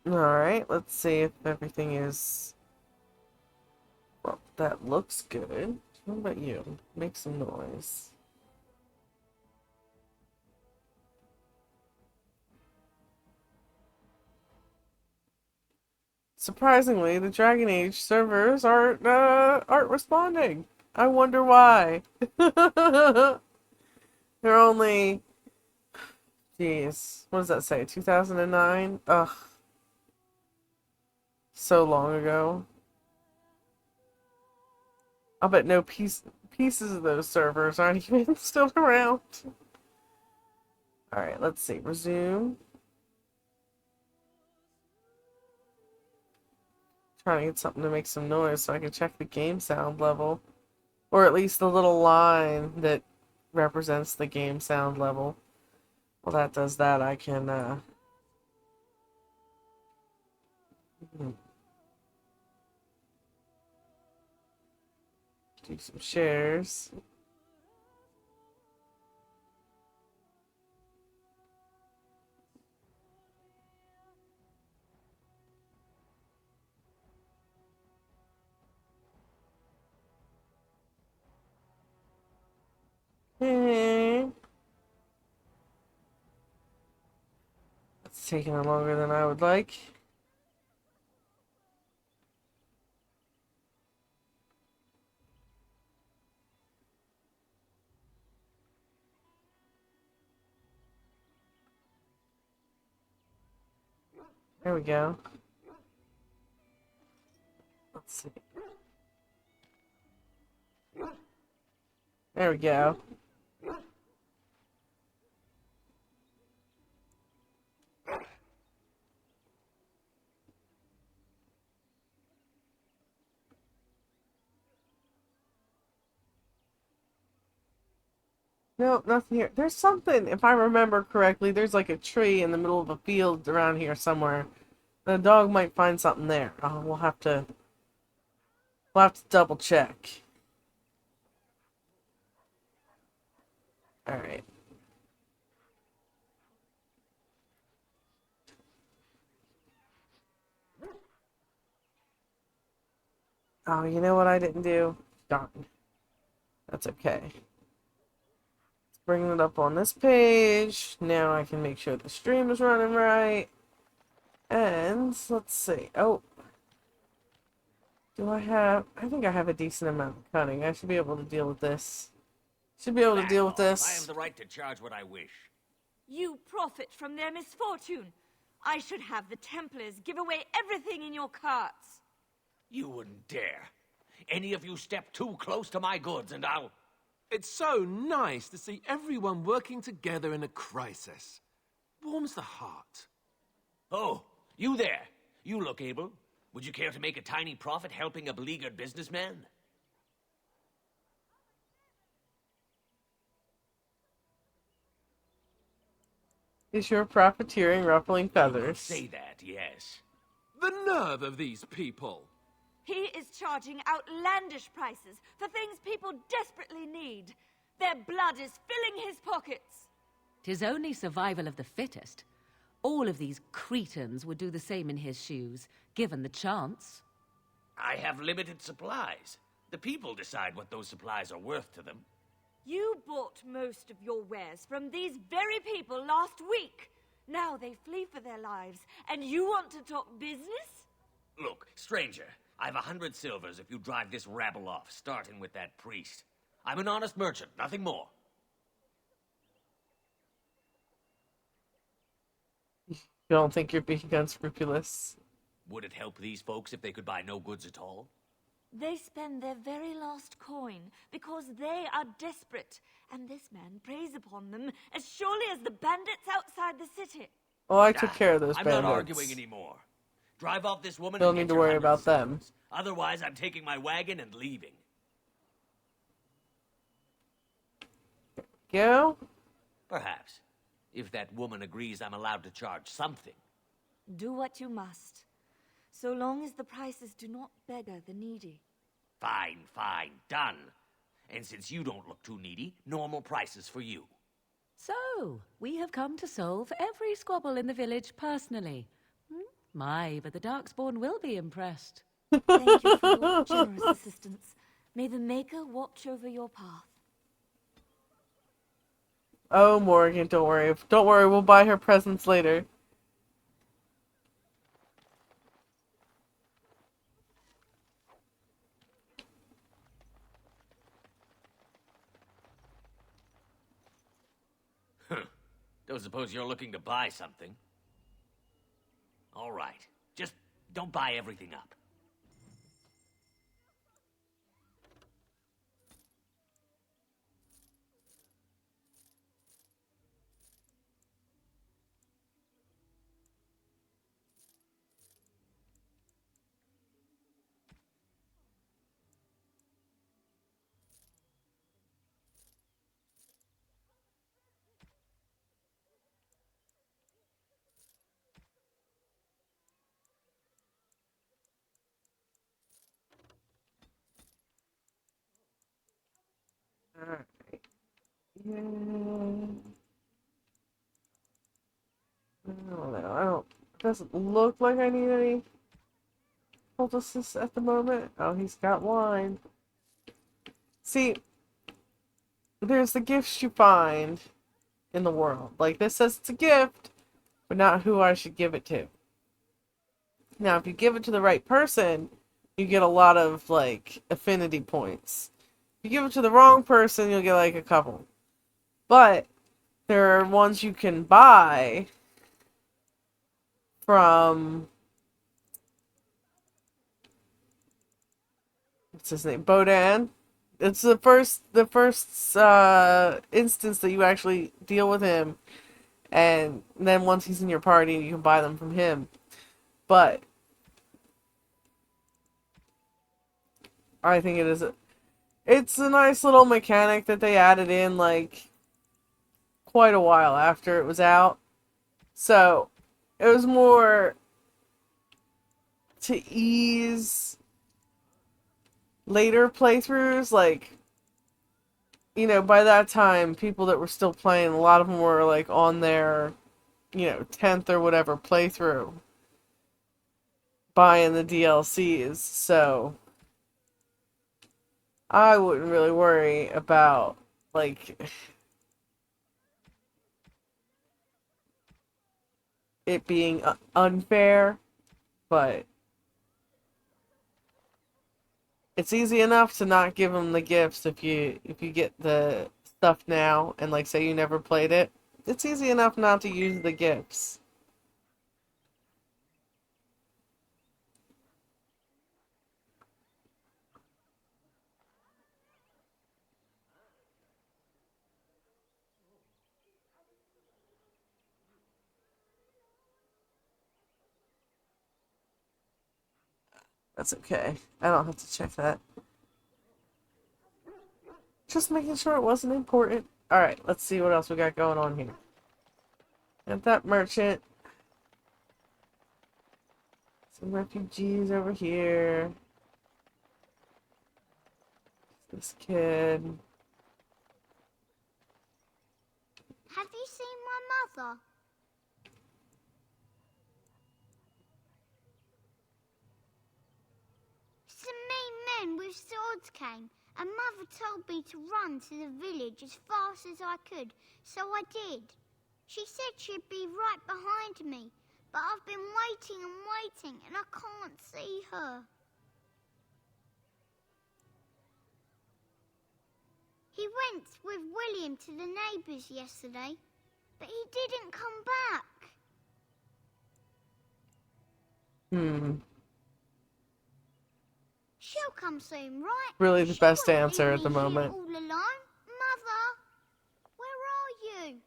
Alright, let's see if everything is... Well, that looks good. What about you? Make some noise. Surprisingly, the Dragon Age servers aren't responding. I wonder why. They're only, jeez, what does that say? 2009? Ugh, so long ago. I'll bet no pieces of those servers aren't even still around. All right, let's see. Resume. Trying to get something to make some noise so I can check the game sound level, or at least the little line that represents the game sound level. Well, that does that. I can do some shares. Hey. It's taking longer than I would like. There we go. Let's see. There we go. No, nothing here. There's something, if I remember correctly, there's like a tree in the middle of a field around here somewhere. The dog might find something there. Oh, we'll have to double check. All right. Oh, you know what I didn't do? Darn. That's okay. Bringing it up on this page. Now I can make sure the stream is running right. And let's see. Oh, I think I have a decent amount of cunning. I should be able to deal with this. Should be able to Back deal with off. I have this. the right to charge what I wish. You profit from their misfortune. I should have the Templars give away everything in your carts. You wouldn't dare. Any of you step too close to my goods and I'll... It's so nice to see everyone working together in a crisis. Warms the heart. Oh, you there. You look able. Would you care to make a tiny profit helping a beleaguered businessman? Is your profiteering ruffling You could feathers? say that, yes. The nerve of these people! He is charging outlandish prices for things people desperately need. Their blood is filling his pockets. 'Tis only survival of the fittest. All of these cretins would do the same in his shoes, given the chance. I have limited supplies. The people decide what those supplies are worth to them. You bought most of your wares from these very people last week. Now they flee for their lives, and you want to talk business? Look, stranger, I've 100 silvers if you drive this rabble off, starting with that priest. I'm an honest merchant, nothing more. You don't think you're being unscrupulous? Would it help these folks if they could buy no goods at all? They spend their very last coin because they are desperate, and this man preys upon them as surely as the bandits outside the city. Oh, I took care of those I'm bandits. not arguing anymore. Drive off this woman Don't and need get to your worry 100 about them. silvers. Otherwise, I'm taking my wagon and leaving. Go. Perhaps. If that woman agrees I'm allowed to charge something. Do what you must, so long as the prices do not beggar the needy. Fine, fine, done. And since you don't look too needy, normal prices for you. So, we have come to solve every squabble in the village personally. My, but the Darkspawn will be impressed. Thank you for your generous assistance. May the Maker watch over your path. Oh, Morgan, don't worry. Don't worry, we'll buy her presents later. Don't suppose you're looking to buy something? All right. Just don't buy everything up. Alright. Yeah. I don't know. It doesn't look like I need any poultices at the moment. Oh, he's got wine. See, there's the gifts you find in the world. Like, this says it's a gift, but not who I should give it to. Now, if you give it to the right person, you get a lot of, like, affinity points. If you give it to the wrong person, you'll get, like, a couple. But there are ones you can buy from... What's his name? Bodan. It's the first instance that you actually deal with him. And then once he's in your party, you can buy them from him. But I think it's a nice little mechanic that they added in, like, quite a while after it was out. So, it was more to ease later playthroughs. Like, you know, by that time, people that were still playing, a lot of them were, like, on their, 10th or whatever playthrough, buying the DLCs. So, I wouldn't really worry about, like, it being unfair, but it's easy enough to not give them the gifts if you get the stuff now and, like, say you never played it. It's easy enough not to use the gifts. That's okay. I don't have to check that. Just making sure it wasn't important. Alright, let's see what else we got going on here. Got that merchant. Some refugees over here. This kid. Have you seen my mother? Some mean men with swords came, and Mother told me to run to the village as fast as I could, so I did. She said she'd be right behind me, but I've been waiting and waiting, and I can't see her. He went with William to the neighbours yesterday, but he didn't come back. She'll come soon, right? Really the She best won't answer leave at the me here moment. all alone. Mother, where are you?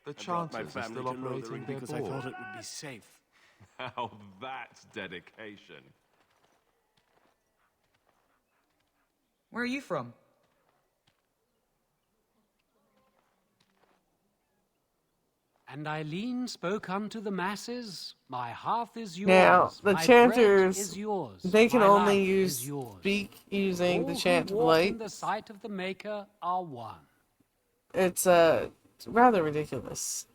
The I brought my chanters are family still to operating Lothering their because I thought board. it would be safe. Now that's dedication. Where are you from? An And Eileen spoke unto the masses, my hearth is yours, Now, the my chanters, bread is yours, they can my only life is use yours. speak using the All chant who of walk light. in the sight of the Maker are one. It's rather ridiculous.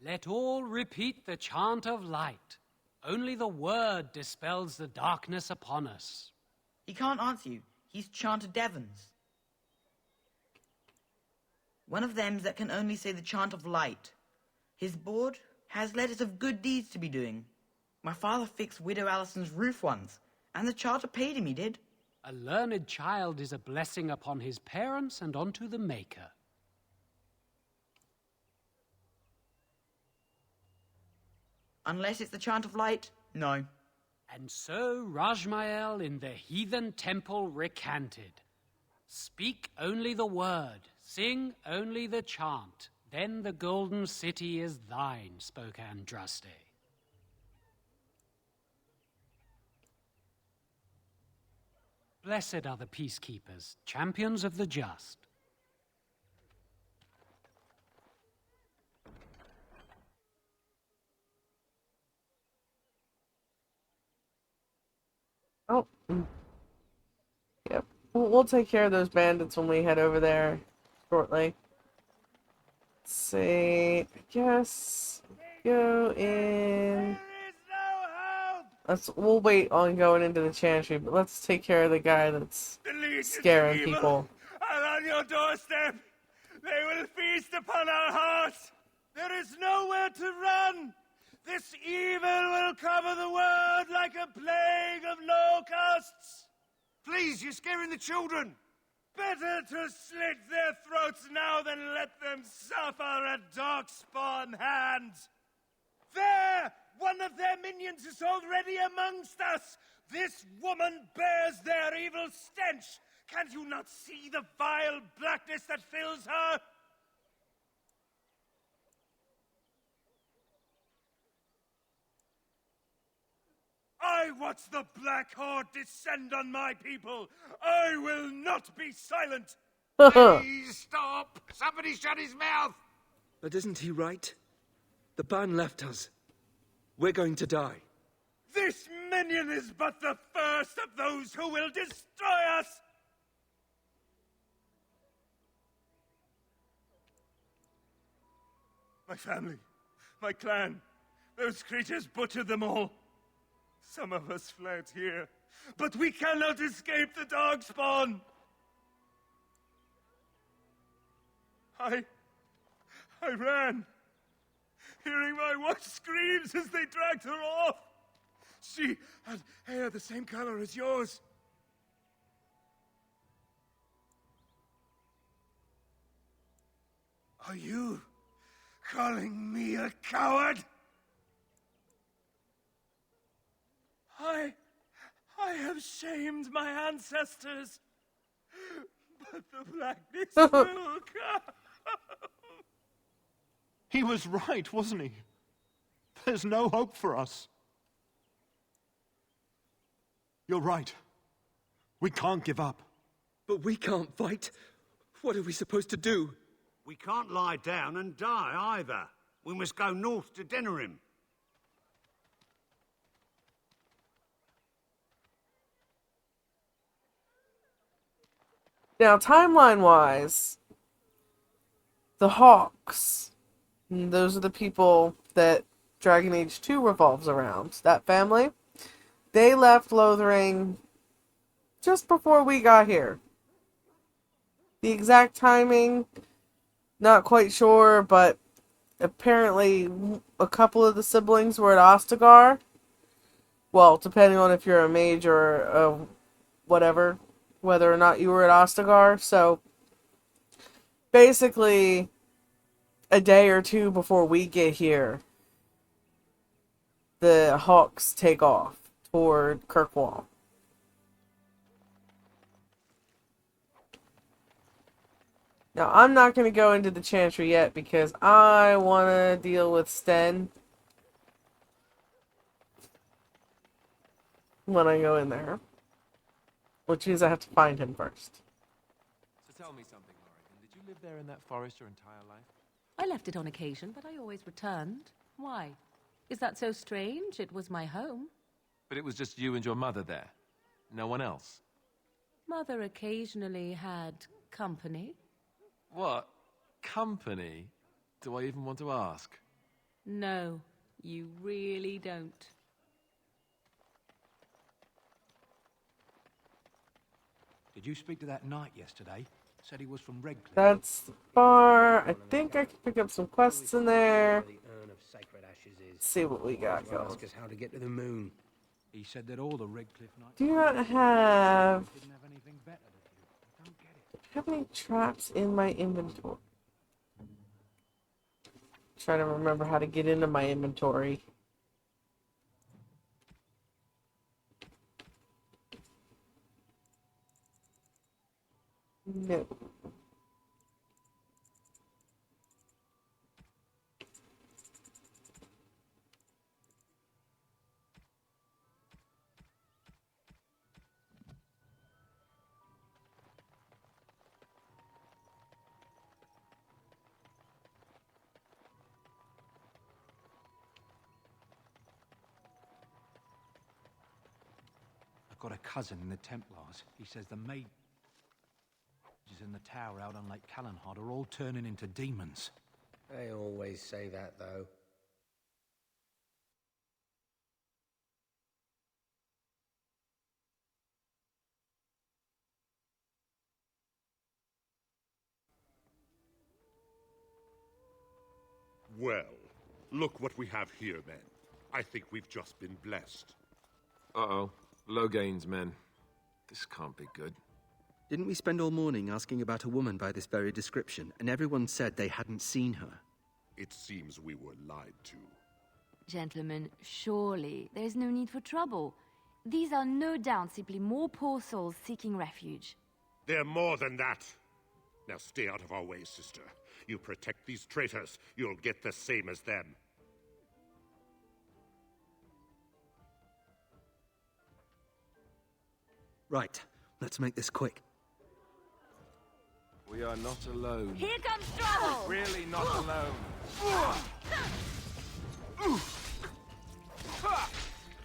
Let all repeat the chant of light. Only the word dispels the darkness upon us. He can't answer you. He's chanted Devons. One of them's that can only say the chant of light. His board has letters of good deeds to be doing. My father fixed Widow Allison's roof once, and the charter paid him, he did. A learned child is a blessing upon his parents and unto the Maker. Unless it's the chant of light, no. And so Rajmael in the heathen temple recanted. Speak only the word, sing only the chant, then the golden city is thine, spoke Andraste. Blessed are the peacekeepers, champions of the just. Oh. Yep. We'll take care of those bandits when we head over there shortly. Let's see. I guess go in. We'll wait on going into the chantry, but let's take care of the guy that's scaring people. Are on your doorstep. They will feast upon our hearts. There is nowhere to run. This evil will cover the world like a plague of locusts. Please, you're scaring the children. Better to slit their throats now than let them suffer at darkspawn hands. There! One of their minions is already amongst us. This woman bears their evil stench. Can you not see the vile blackness that fills her? I watch the Black Horde descend on my people. I will not be silent. Please stop! Somebody shut his mouth! But isn't he right? The ban left us. We're going to die. This minion is but the first of those who will destroy us! My family, my clan, those creatures butchered them all. Some of us fled here, but we cannot escape the darkspawn. I ran, hearing my wife's screams as they dragged her off. She had hair the same color as yours. Are you calling me a coward? I have shamed my ancestors, but the blackness will come. He was right, wasn't he? There's no hope for us. You're right. We can't give up. But we can't fight. What are we supposed to do? We can't lie down and die either. We must go north to Denerim. Now, timeline-wise, the Hawks, those are the people that Dragon Age 2 revolves around. That family, they left Lothering just before we got here. The exact timing, not quite sure, but apparently a couple of the siblings were at Ostagar. Well, depending on if you're a mage or a whatever, whether or not you were at Ostagar. So, basically, a day or two before we get here, the Hawks take off toward Kirkwall. Now, I'm not going to go into the Chantry yet because I want to deal with Sten when I go in there. Which means I have to find him first. So tell me something, Morrigan. Did you live there in that forest your entire life? I left it on occasion, but I always returned. Why? Is that so strange? It was my home. But it was just you and your mother there. No one else. Mother occasionally had company. What? Company? Do I even want to ask? No, you really don't. Did you speak to that knight yesterday? Said he was from Redcliffe. That's far. I think I can pick up some quests in there. See what we got going. Ask us how to get to the moon. He said that all the Redcliffe knights Do not have... How many traps in my inventory? Trying to remember how to get into my inventory. No. I've got a cousin in the Templars. He says the mages in the tower out on Lake Callanhod are all turning into demons. They always say that, though. Well, look what we have here, men. I think we've just been blessed. Uh-oh. Loghain's men. This can't be good. Didn't we spend all morning asking about a woman by this very description, and everyone said they hadn't seen her? It seems we were lied to. Gentlemen, surely there is no need for trouble. These are no doubt simply more poor souls seeking refuge. They're more than that. Now stay out of our way, sister. You protect these traitors, you'll get the same as them. Right, let's make this quick. We are not alone. Here comes trouble! Really not alone.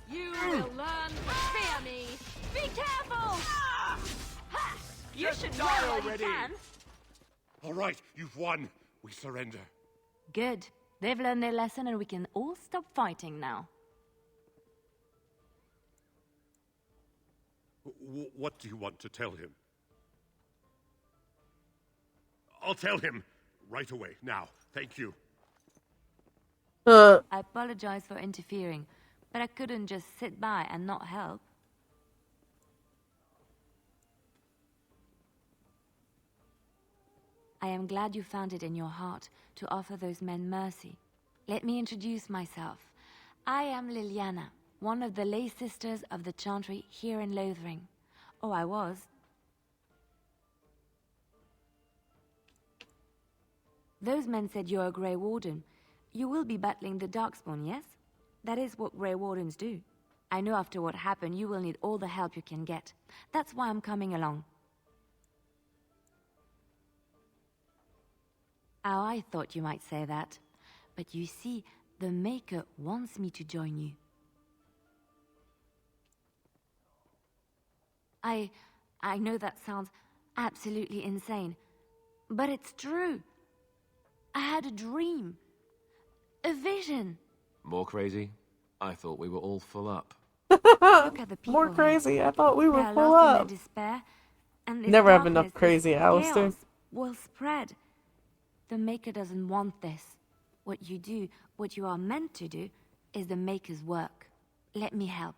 You will learn to fear me! Be careful! You Just should die know what already. you can. All right, you've won. We surrender. Good. They've learned their lesson and we can all stop fighting now. What do you want to tell him? I'll tell him right away, now. Thank you. I apologize for interfering, but I couldn't just sit by and not help. I am glad you found it in your heart to offer those men mercy. Let me introduce myself. I am Liliana, one of the lay sisters of the Chantry here in Lothering. Oh, I was. Those men said you're a Grey Warden. You will be battling the Darkspawn, yes? That is what Grey Wardens do. I know after what happened, you will need all the help you can get. That's why I'm coming along. Oh, I thought you might say that. But you see, the Maker wants me to join you. I know that sounds absolutely insane, but it's true. I had a dream. A vision. More crazy? I thought we were all full up. Look at the people More crazy? I thought we They were are full lost in up. their despair, and this Never have enough darkness, crazy, this Alistair. chaos will spread. The Maker doesn't want this. What you do, what you are meant to do, is the Maker's work. Let me help.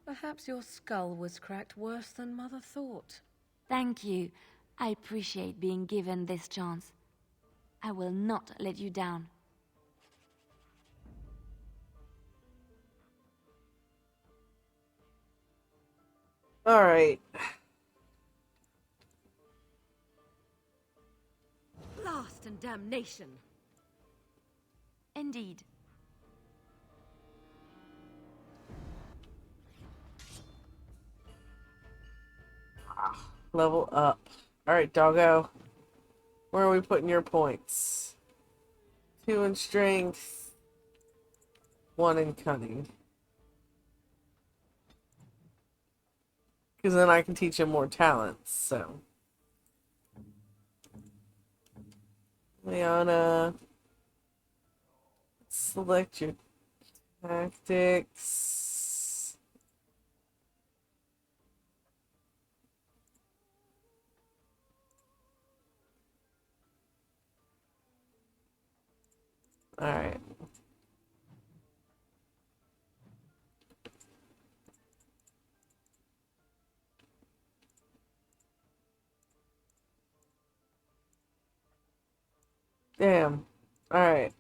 Perhaps your skull was cracked worse than Mother thought. Thank you. I appreciate being given this chance. I will not let you down. All right. Blast and damnation. Indeed. Level up. Alright, doggo. Where are we putting your points? 2 in strength. 1 in cunning. Because then I can teach him more talents, so. Liana. Select your tactics. Alright. Damn. Alright.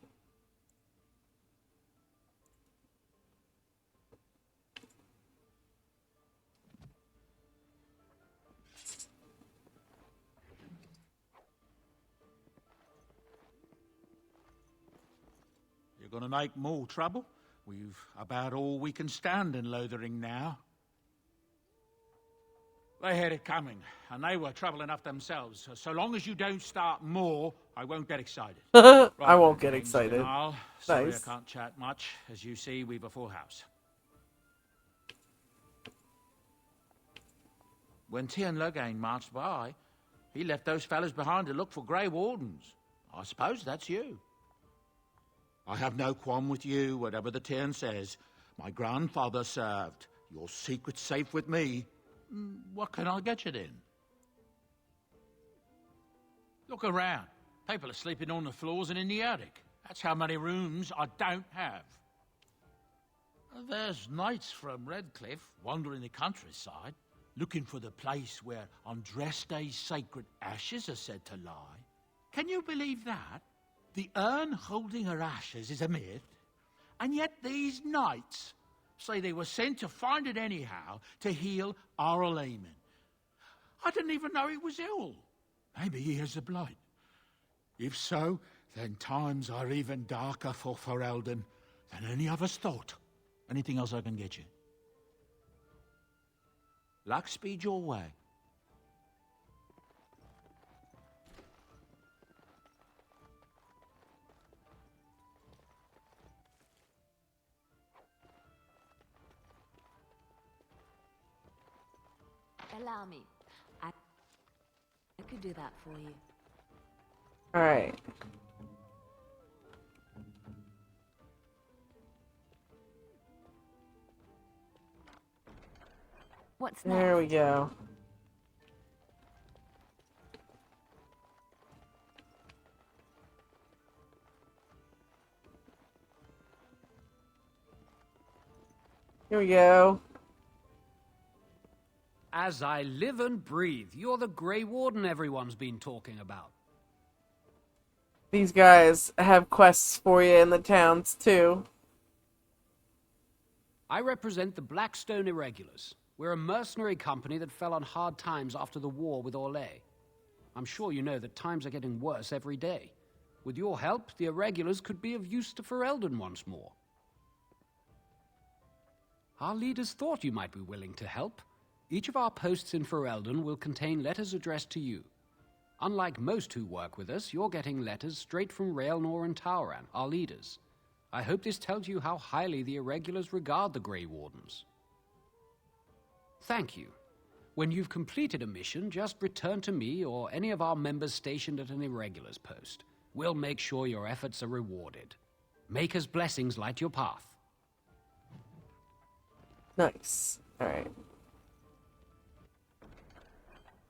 You're gonna make more trouble? We've about all we can stand in Lothering now. They had it coming, and they were trouble enough themselves. So long as you don't start more, I won't get excited. I won't get excited. Sorry Nice. I can't chat much. As you see, we've a full house. When Tian Logain marched by, he left those fellas behind to look for Grey Wardens. I suppose that's you. I have no qualm with you, whatever the Tian says. My grandfather served. Your secret's safe with me. What can I get you then? Look around. People are sleeping on the floors and in the attic. That's how many rooms I don't have. There's knights from Redcliffe wandering the countryside, looking for the place where on dress days sacred ashes are said to lie. Can you believe that? The urn holding her ashes is a myth, and yet these knights say they were sent to find it anyhow to heal Arl Eamon. I didn't even know he was ill. Maybe he has the blight. If so, then times are even darker for Ferelden than any of us thought. Anything else I can get you? Luck speed your way. Allow me. I could do that for you. Alright. What's There next? we go. Here we go. As I live and breathe, you're the Grey Warden everyone's been talking about. These guys have quests for you in the towns, too. I represent the Blackstone Irregulars. We're a mercenary company that fell on hard times after the war with Orlais. I'm sure you know that times are getting worse every day. With your help, the Irregulars could be of use to Ferelden once more. Our leaders thought you might be willing to help. Each of our posts in Ferelden will contain letters addressed to you. Unlike most who work with us, you're getting letters straight from Raelnor and Tauran, our leaders. I hope this tells you how highly the Irregulars regard the Grey Wardens. Thank you. When you've completed a mission, just return to me or any of our members stationed at an Irregulars post. We'll make sure your efforts are rewarded. Maker's blessings light your path. Nice. Alright.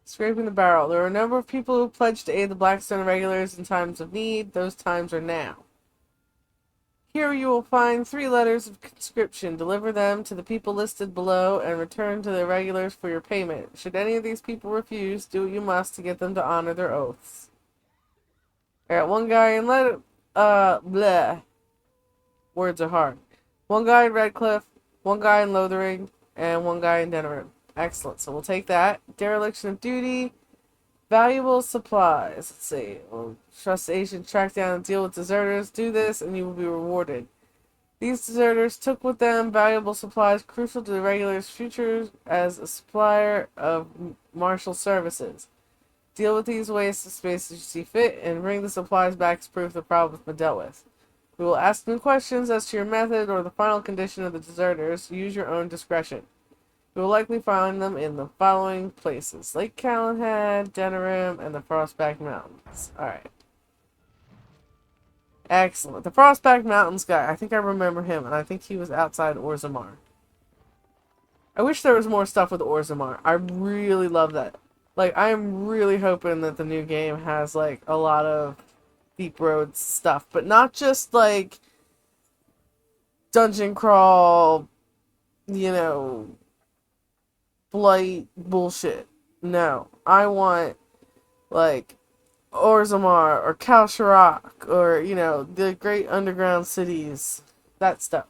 Scraping the barrel. There are a number of people who pledged to aid the Blackstone Regulars in times of need. Those times are now. Here you will find 3 letters of conscription. Deliver them to the people listed below and return to the Regulars for your payment. Should any of these people refuse, do what you must to get them to honor their oaths. Alright, one guy in bleh. Words are hard. One guy in Redcliffe, one guy in Lothering, and one guy in Denerim. Excellent. So we'll take that. Dereliction of duty. Valuable supplies. Let's see. We'll trust the agent, track down and deal with deserters. Do this and you will be rewarded. These deserters took with them valuable supplies crucial to the regulars' future as a supplier of martial services. Deal with these wasted spaces you see fit, and bring the supplies back as proof the problem has been dealt with. We will ask new questions as to your method or the final condition of the deserters. Use your own discretion. You will likely find them in the following places: Lake Calenhead, Denerim, and the Frostback Mountains. Alright. Excellent. The Frostback Mountains guy, I think I remember him, and I think he was outside Orzammar. I wish there was more stuff with Orzammar. I really love that. Like, I'm really hoping that the new game has, like, a lot of Deep Road stuff, but not just, like, dungeon crawl, you know, blight bullshit. No. I want, like, Orzammar or Kalsharak or, you know, the great underground cities. That stuff.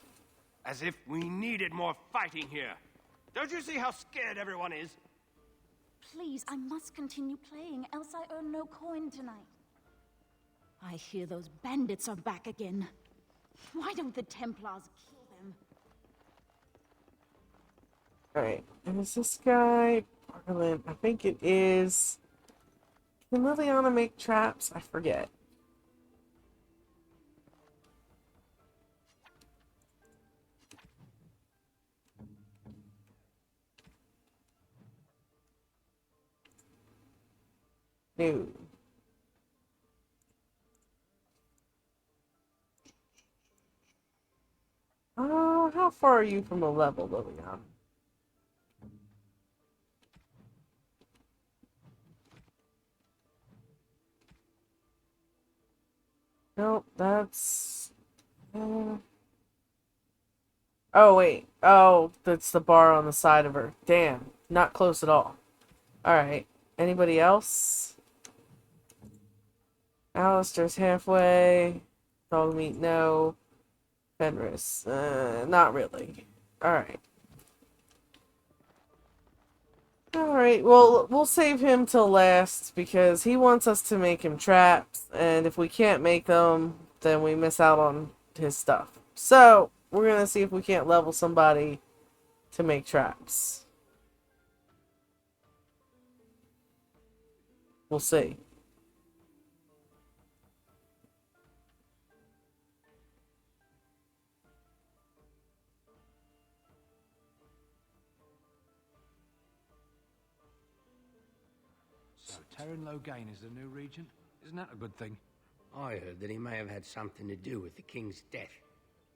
As if we needed more fighting here. Don't you see how scared everyone is? Please, I must continue playing, else I earn no coin tonight. I hear those bandits are back again. Why don't the Templars kill them? Alright, and is this guy Barlin? I think it is. Can Liliana make traps? I forget. No. How far are you from a level, Liliana? Nope, that's... Oh, wait. Oh, that's the bar on the side of her. Damn, not close at all. Alright, anybody else? Alistair's halfway. Dogmeat, no. Fenris, not really. Alright. Alright, well, we'll save him till last because he wants us to make him traps, and if we can't make them, then we miss out on his stuff. So, we're gonna see if we can't level somebody to make traps. We'll see. So, Terran Logain is the new regent? Isn't that a good thing? I heard that he may have had something to do with the king's death.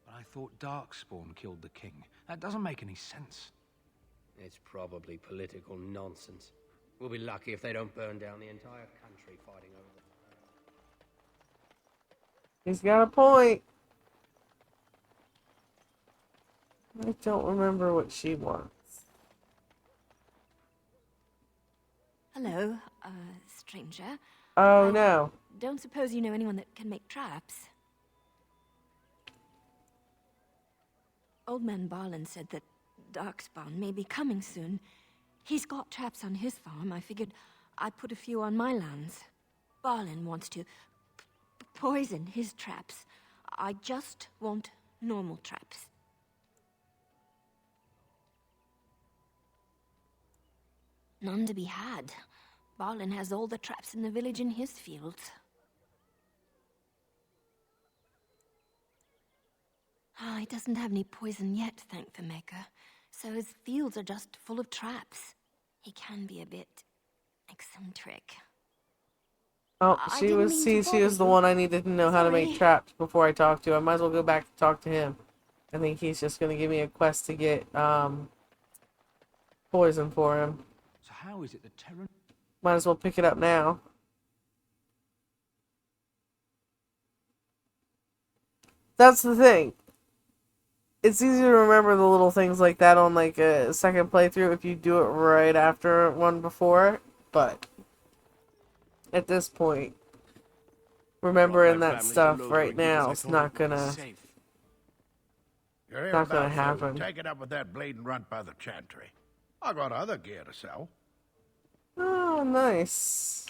But I thought Darkspawn killed the king. That doesn't make any sense. It's probably political nonsense. We'll be lucky if they don't burn down the entire country fighting over the... He's got a point. I don't remember what she wants. Hello, stranger. Oh, I no. Don't suppose you know anyone that can make traps? Old man Barlin said that Darkspawn may be coming soon. He's got traps on his farm. I figured I'd put a few on my lands. Barlin wants to poison his traps. I just want normal traps. None to be had. Barlin has all the traps in the village in his fields. He doesn't have any poison yet, thank the Maker. So his fields are just full of traps. He can be a bit eccentric. Oh, she was the one I needed to know how to make traps before I talked to. I might as well go back to talk to him. I think he's just gonna give me a quest to get poison for him. So how is it that Terran... Might as well pick it up now. That's the thing. It's easy to remember the little things like that on like a second playthrough if you do it right after one before, but at this point, remembering that stuff right now is not gonna happen. Take it up with that bleeding runt by the chantry. I got other gear to sell. Oh, nice.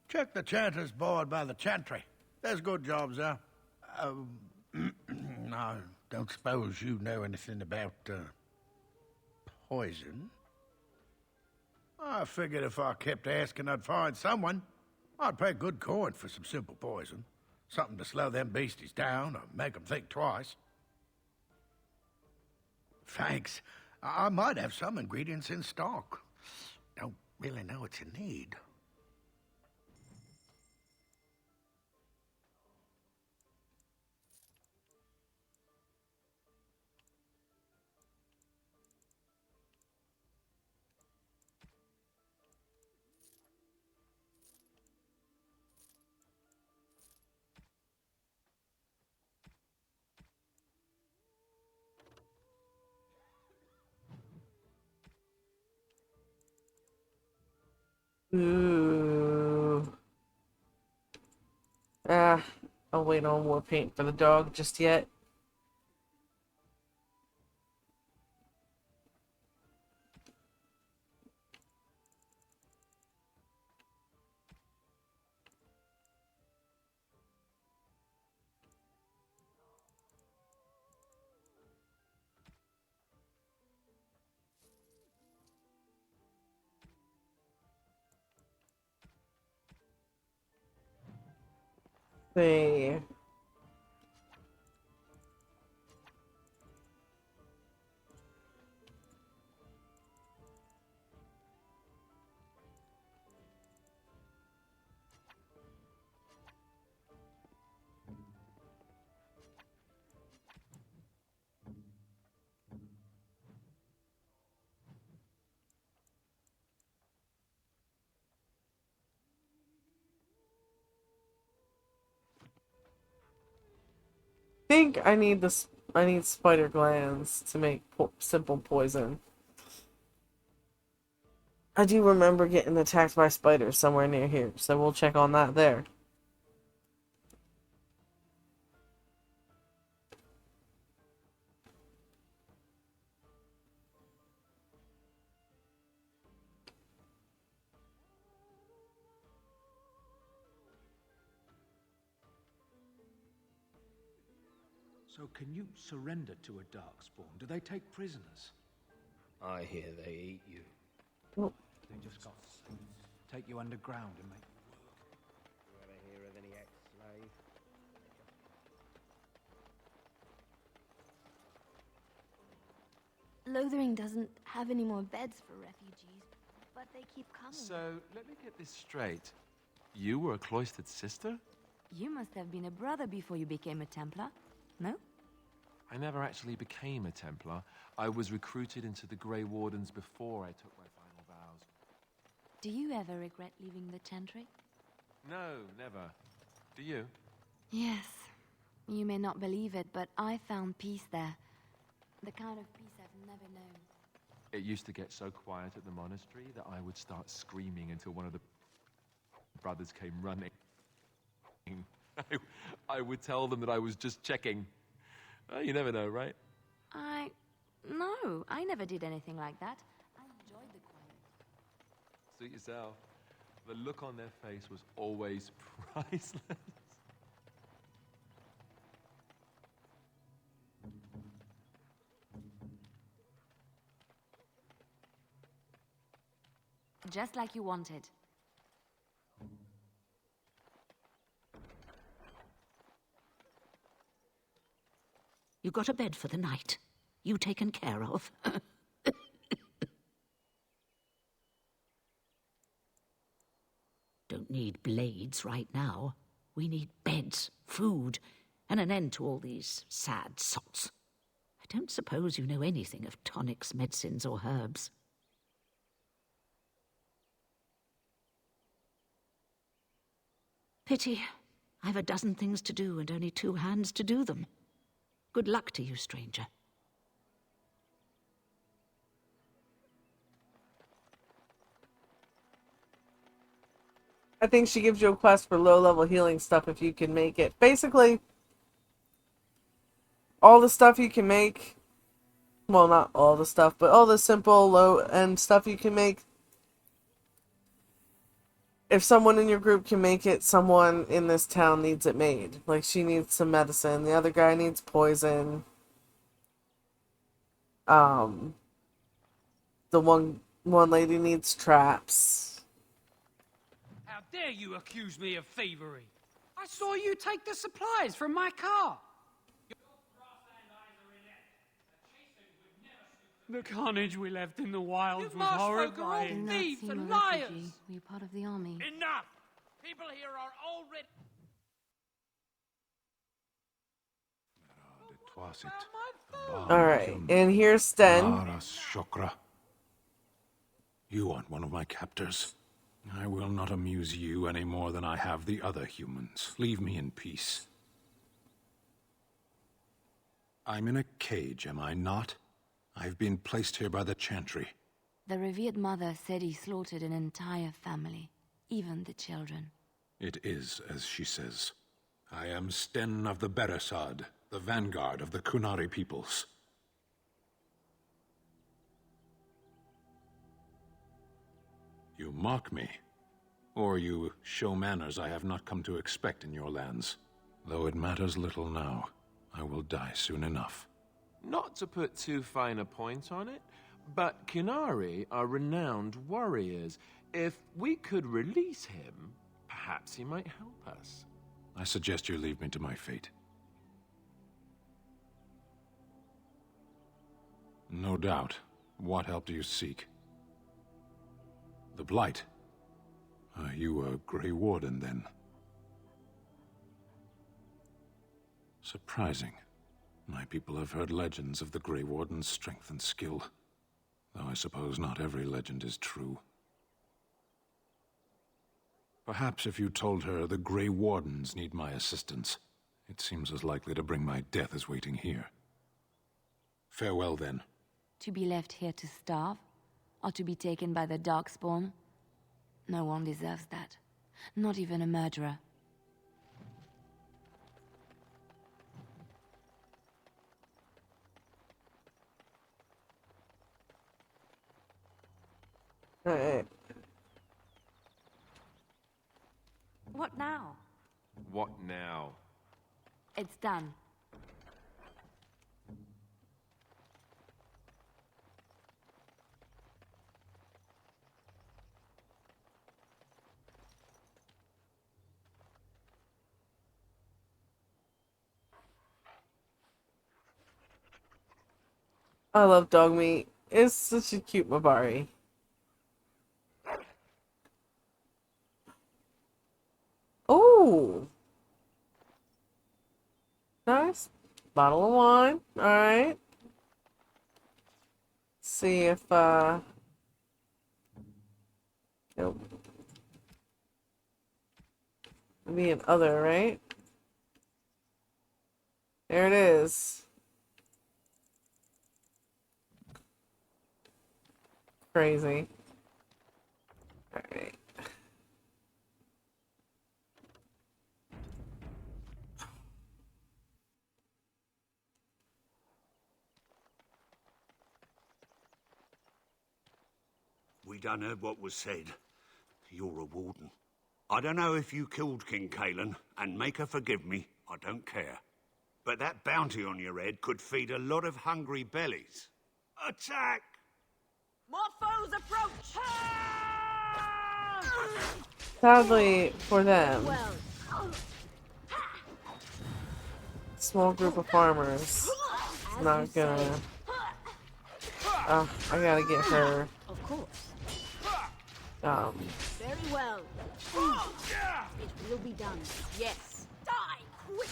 Check the chanter's board by the chantry. There's good jobs there. I don't suppose you know anything about, poison? I figured if I kept asking, I'd find someone. I'd pay good coin for some simple poison. Something to slow them beasties down or make them think twice. Thanks. I might have some ingredients in stock. Don't really know what you need. Ooh. Ah, I'll wait on war paint for the dog just yet. See. Think I need this. I need spider glands to make simple poison. I do remember getting attacked by spiders somewhere near here, so we'll check on that there. So can you surrender to a darkspawn? Do they take prisoners? I hear they eat you. Oh. They just got take you underground and make you work. You ever hear of any ex-slave? Lothering doesn't have any more beds for refugees, but they keep coming. So, let me get this straight. You were a cloistered sister? You must have been a brother before you became a Templar, no? I never actually became a Templar. I was recruited into the Grey Wardens before I took my final vows. Do you ever regret leaving the Chantry? No, never. Do you? Yes. You may not believe it, but I found peace there. The kind of peace I've never known. It used to get so quiet at the monastery that I would start screaming until one of the brothers came running. I would tell them that I was just checking. You never know, right? No, I never did anything like that. I enjoyed the quiet. Suit yourself. The look on their face was always priceless. Just like you wanted. You got a bed for the night. You taken care of. Don't need blades right now. We need beds, food, and an end to all these sad sots. I don't suppose you know anything of tonics, medicines, or herbs. Pity. I've a dozen things to do and only 2 hands to do them. Good luck to you, stranger. I think she gives you a quest for low-level healing stuff if you can make it. Basically, all the stuff you can make, well, not all the stuff, but all the simple low-end stuff you can make, if someone in your group can make it, someone in this town needs it made. Like, she needs some medicine. The other guy needs poison. The one lady needs traps. How dare you accuse me of thievery? I saw you take the supplies from my car. The carnage we left in the wilds was horrifying. Do not Thieves seem and a liars! refugee. Were you part of the army? Enough! People here are already... Alright, and here's Sten. Shokra. You aren't one of my captors. I will not amuse you any more than I have the other humans. Leave me in peace. I'm in a cage, am I not? I've been placed here by the Chantry. The revered mother said he slaughtered an entire family, even the children. It is as she says. I am Sten of the Beresad, the vanguard of the Kunari peoples. You mock me, or you show manners I have not come to expect in your lands. Though it matters little now, I will die soon enough. Not to put too fine a point on it, but Kunari are renowned warriors. If we could release him, perhaps he might help us. I suggest you leave me to my fate. No doubt. What help do you seek? The Blight. Are you a Grey Warden, then? Surprising. My people have heard legends of the Grey Warden's strength and skill, though I suppose not every legend is true. Perhaps if you told her the Grey Wardens need my assistance, it seems as likely to bring my death as waiting here. Farewell, then. To be left here to starve? Or to be taken by the Darkspawn? No one deserves that. Not even a murderer. Alright. What now? What now? It's done. I love dog meat. It's such a cute Mabari. Oh! Nice. Bottle of wine. Alright. See if, nope. Be an other, right? There it is. Crazy. Alright. We done heard what was said. You're a warden. I don't know if you killed King Kalen, and make her forgive me, I don't care. But that bounty on your head could feed a lot of hungry bellies. Attack! More foes approach! Sadly for them, small group of farmers is not gonna. Oh, I gotta get her. Of course. Very well. It will be done. Yes. Die quickly.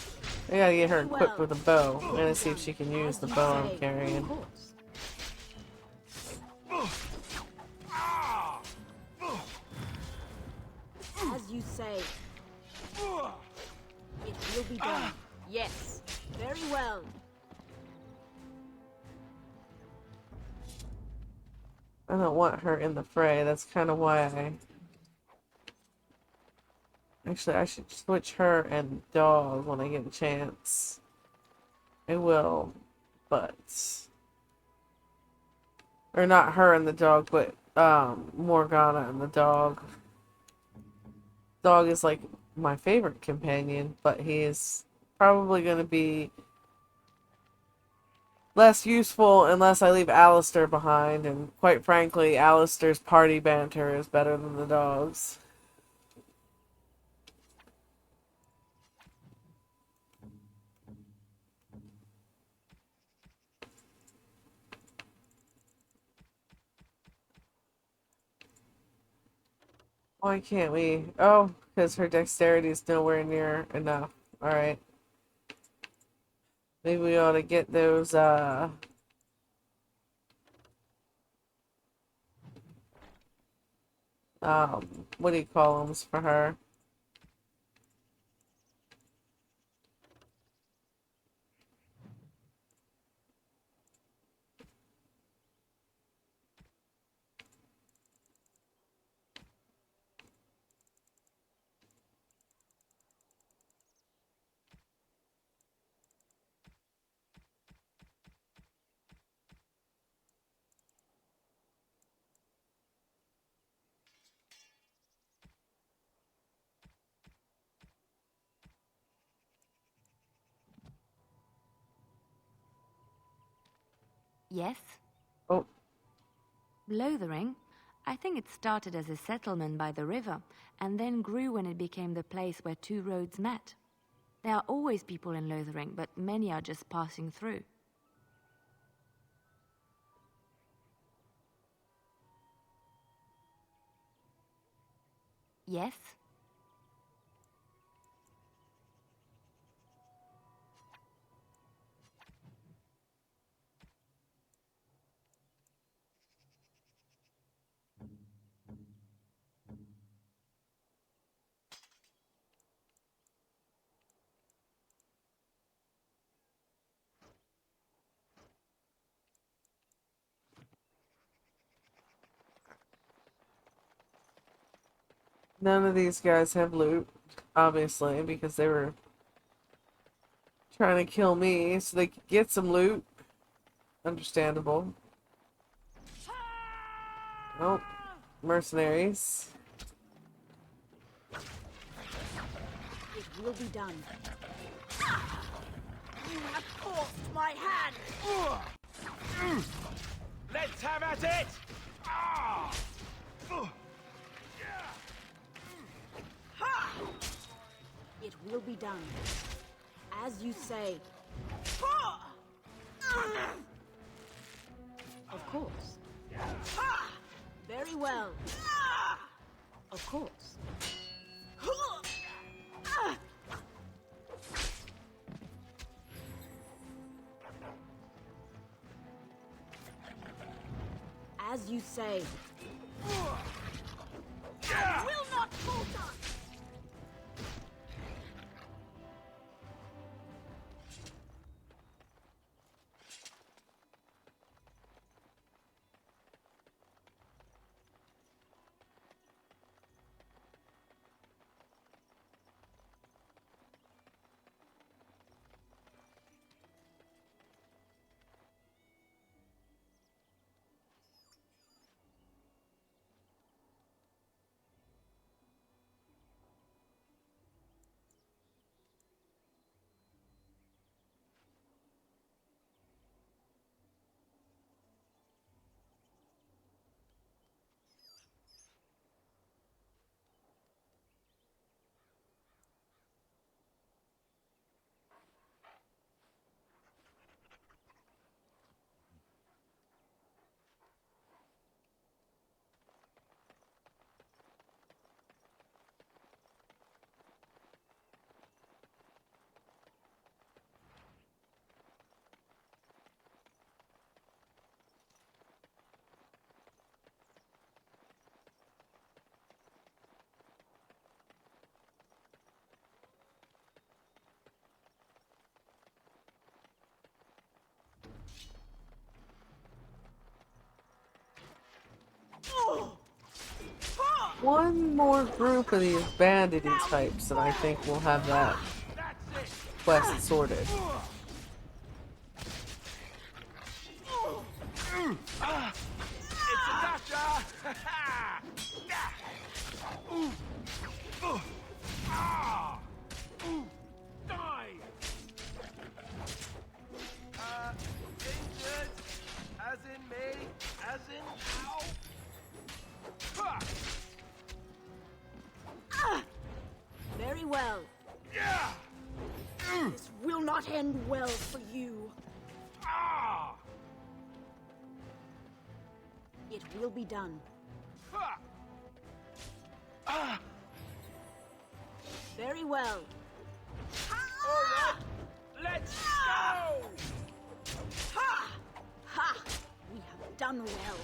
I gotta get her equipped with a bow. I'm gonna see if she can use the bow I'm carrying. As you say. It will be done. Yes. Very well. I don't want her in the fray. That's kind of why I... Actually, I should switch her and dog when I get a chance. I will, but... Or not her and the dog, but Morgana and the dog. Dog is like my favorite companion, but he is probably going to be less useful unless I leave Alistair behind, and quite frankly, Alistair's party banter is better than the dog's. Why can't we? Oh, because her dexterity is nowhere near enough. Alright. Maybe we ought to get those, what do you call them for her? Yes? Oh. Lothering? I think it started as a settlement by the river, and then grew when it became the place where two roads met. There are always people in Lothering, but many are just passing through. Yes? None of these guys have loot, obviously, because they were trying to kill me so they could get some loot. Understandable. Nope. Mercenaries. It will be done. You have forced my hand! Let's have at it! It will be done. As you say. Of course. Very well. Of course. As you say. I will not falter! One more group of these bandity types, and I think we'll have that quest sorted. It's a gotcha! Die! Injured? As in me? As in how? Very well. This will not end well for you. It will be done. Very well. All right, let's go! Ha! Ha! We have done well.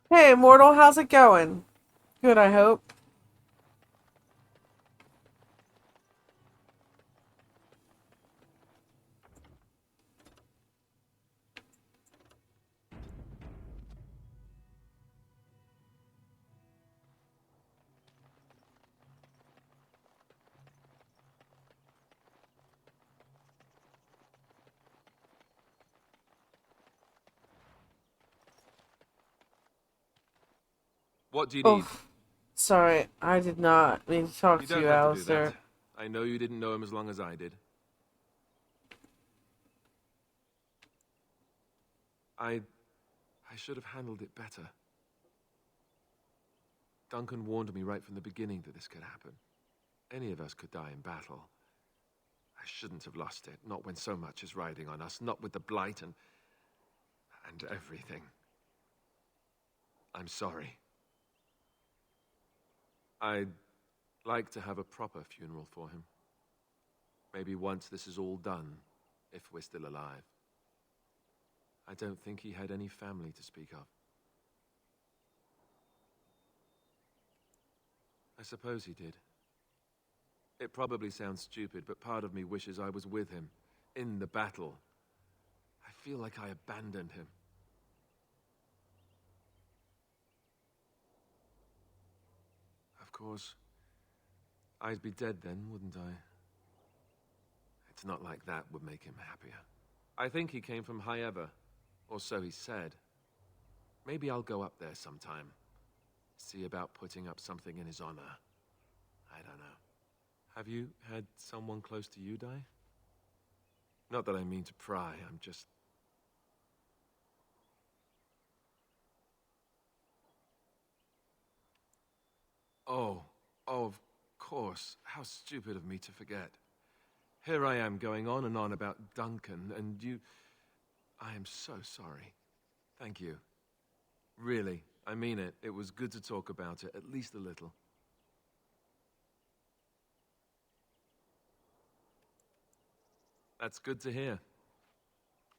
Hey, Immortal, how's it going? Good, I hope. What do you need? Sorry, I did not mean to talk You to don't you, have to do Alistair. that. I know you didn't know him as long as I did. I should have handled it better. Duncan warned me right from the beginning that this could happen. Any of us could die in battle. I shouldn't have lost it, not when so much is riding on us, not with the Blight and everything. I'm sorry. I'd like to have a proper funeral for him. Maybe once this is all done, if we're still alive. I don't think he had any family to speak of. I suppose he did. It probably sounds stupid, but part of me wishes I was with him, in the battle. I feel like I abandoned him. Of course, I'd be dead then, wouldn't I? It's not like that would make him happier. I think he came from High Ever, or so he said. Maybe I'll go up there sometime. See about putting up something in his honor. I don't know. Have you had someone close to you die? Not that I mean to pry, I'm just... Oh, of course. How stupid of me to forget. Here I am going on and on about Duncan, and you... I am so sorry. Thank you. Really, I mean it. It was good to talk about it, at least a little. That's good to hear.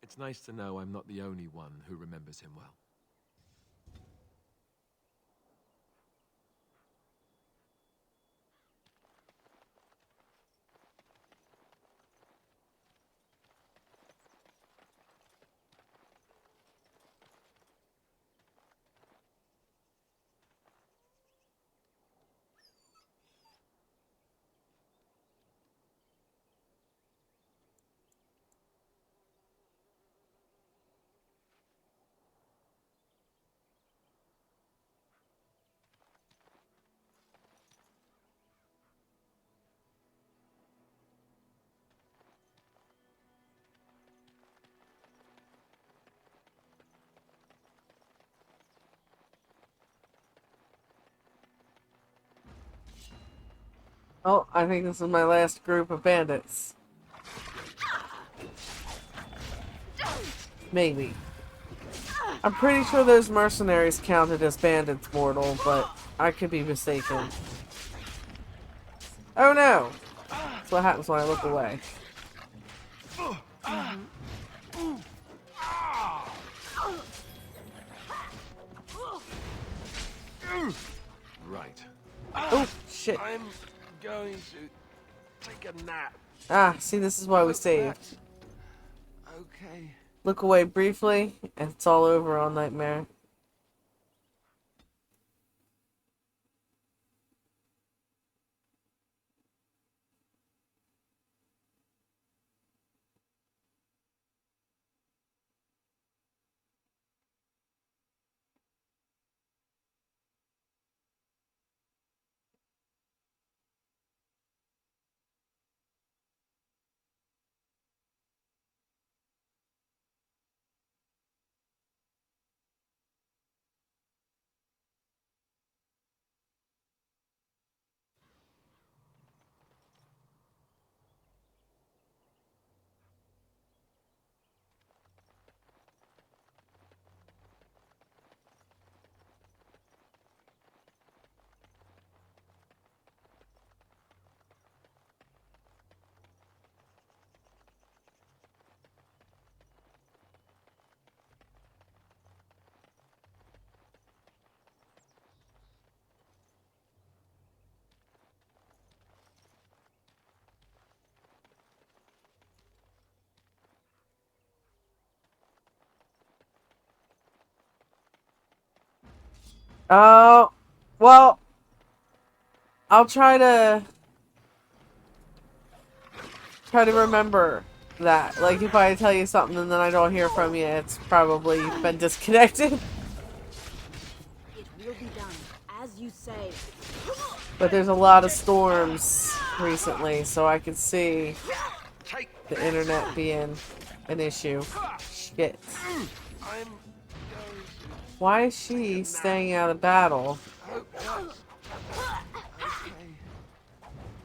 It's nice to know I'm not the only one who remembers him well. Oh, I think this is my last group of bandits. Maybe. I'm pretty sure those mercenaries counted as bandits, Mortal, but I could be mistaken. Oh no! That's what happens when I look away. Right. Oh, shit. I'm going to take a nap. Ah, see, this is why we saved. Okay. look away briefly, and it's all over on Nightmare. Oh, well, I'll try to remember that. Like, if I tell you something and then I don't hear from you, it's probably been disconnected. It will be done, as you say. But there's a lot of storms recently, so I can see the internet being an issue. Shit. Why is she staying out of battle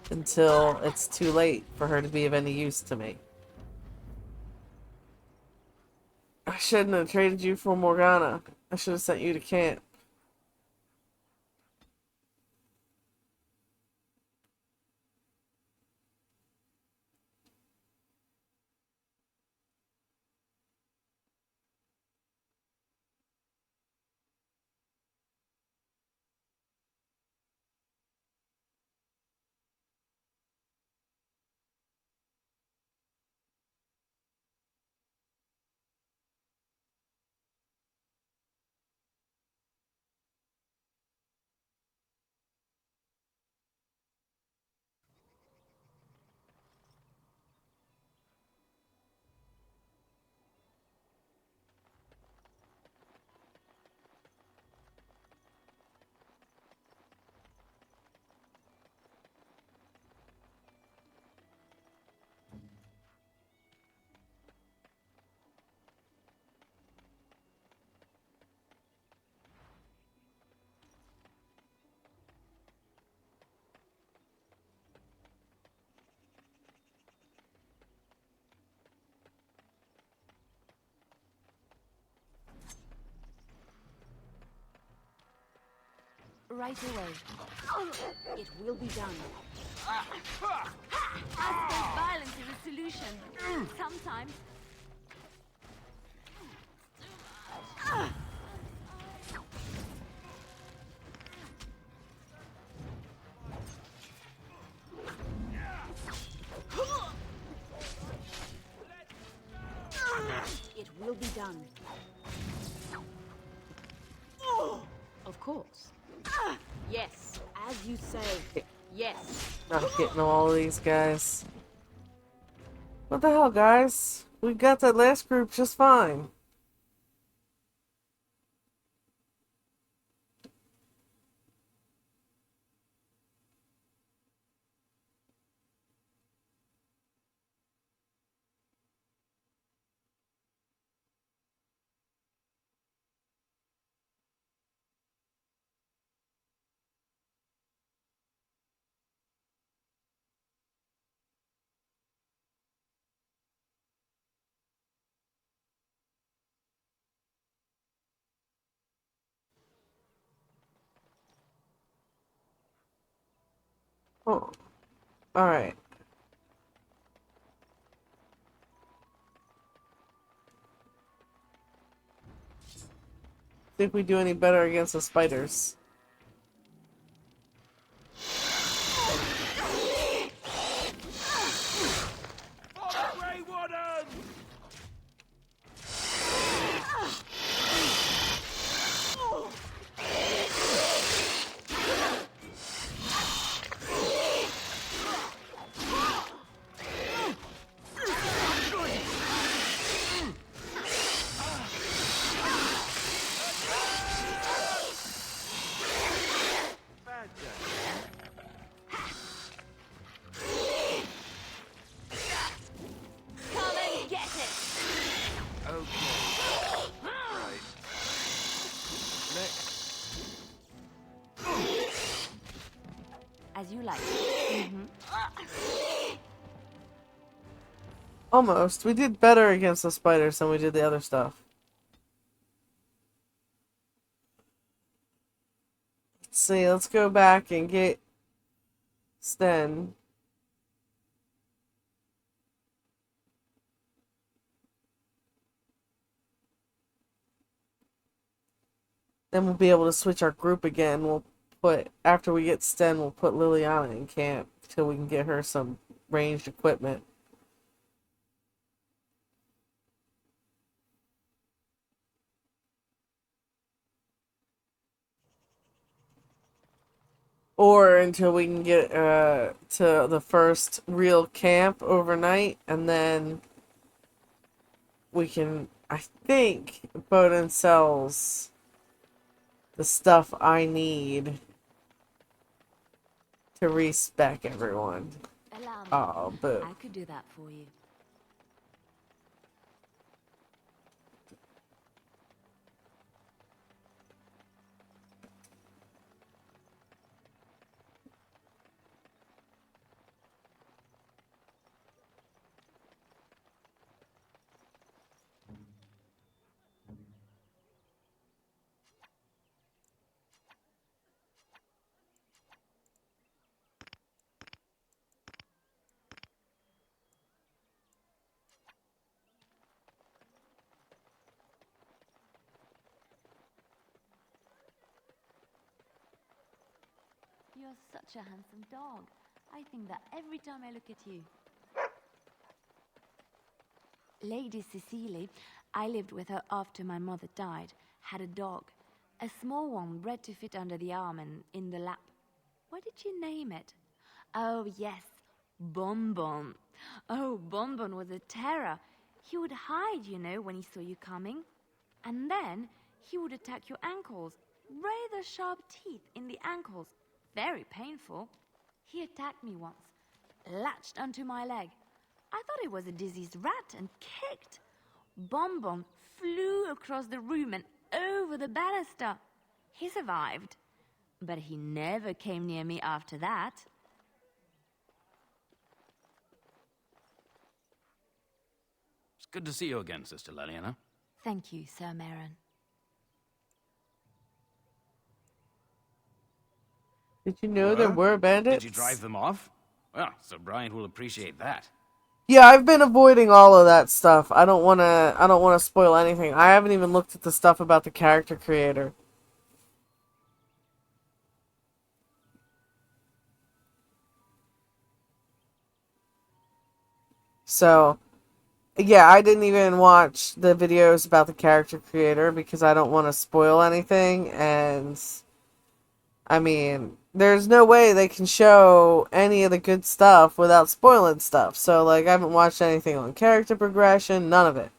until it's too late for her to be of any use to me? I shouldn't have traded you for Morgana. I should have sent you to camp. Right away. It will be done. I suppose violence is a solution. Sometimes. It will be done. Of course. Yes, as you say. Yes. Not getting all of these guys. What the hell, guys? We got that last group just fine. Oh, alright. See if we do any better against the spiders. As you like. Mm-hmm. Almost. We did better against the spiders than we did the other stuff. Let's see, let's go back and get Sten. Then we'll be able to switch our group again. After we get Sten, we'll put Liliana in camp till we can get her some ranged equipment. Or until we can get to the first real camp overnight, and then we can, I think, Bowden sells the stuff I need to respec everyone. Allow me. Oh, boo. I could do that for you. You're such a handsome dog. I think that every time I look at you. Lady Cecily, I lived with her after my mother died, had a dog. A small one bred to fit under the arm and in the lap. What did you name it? Oh, yes, Bonbon. Oh, Bonbon was a terror. He would hide, you know, when he saw you coming. And then he would attack your ankles. Rather sharp teeth in the ankles. Very painful. He attacked me once, latched onto my leg. I thought it was a diseased rat and kicked. Bonbon flew across the room and over the banister. He survived, but he never came near me after that. It's good to see you again, Sister Leliana. Thank you, Sir Maron. Did you know there were bandits? Did you drive them off? Well, Sir Brian will appreciate that. Yeah, I've been avoiding all of that stuff. I don't wanna spoil anything. I haven't even looked at the stuff about the character creator. So, yeah, I didn't even watch the videos about the character creator because I don't want to spoil anything, and I mean, there's no way they can show any of the good stuff without spoiling stuff. So, like, I haven't watched anything on character progression, none of it.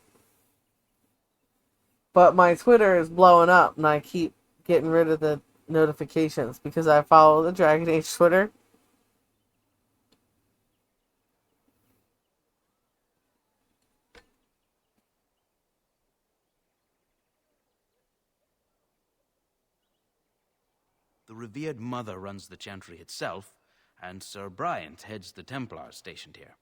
But my Twitter is blowing up, and I keep getting rid of the notifications because I follow the Dragon Age Twitter. The revered mother runs the chantry itself, and Sir Bryant heads the Templars stationed here.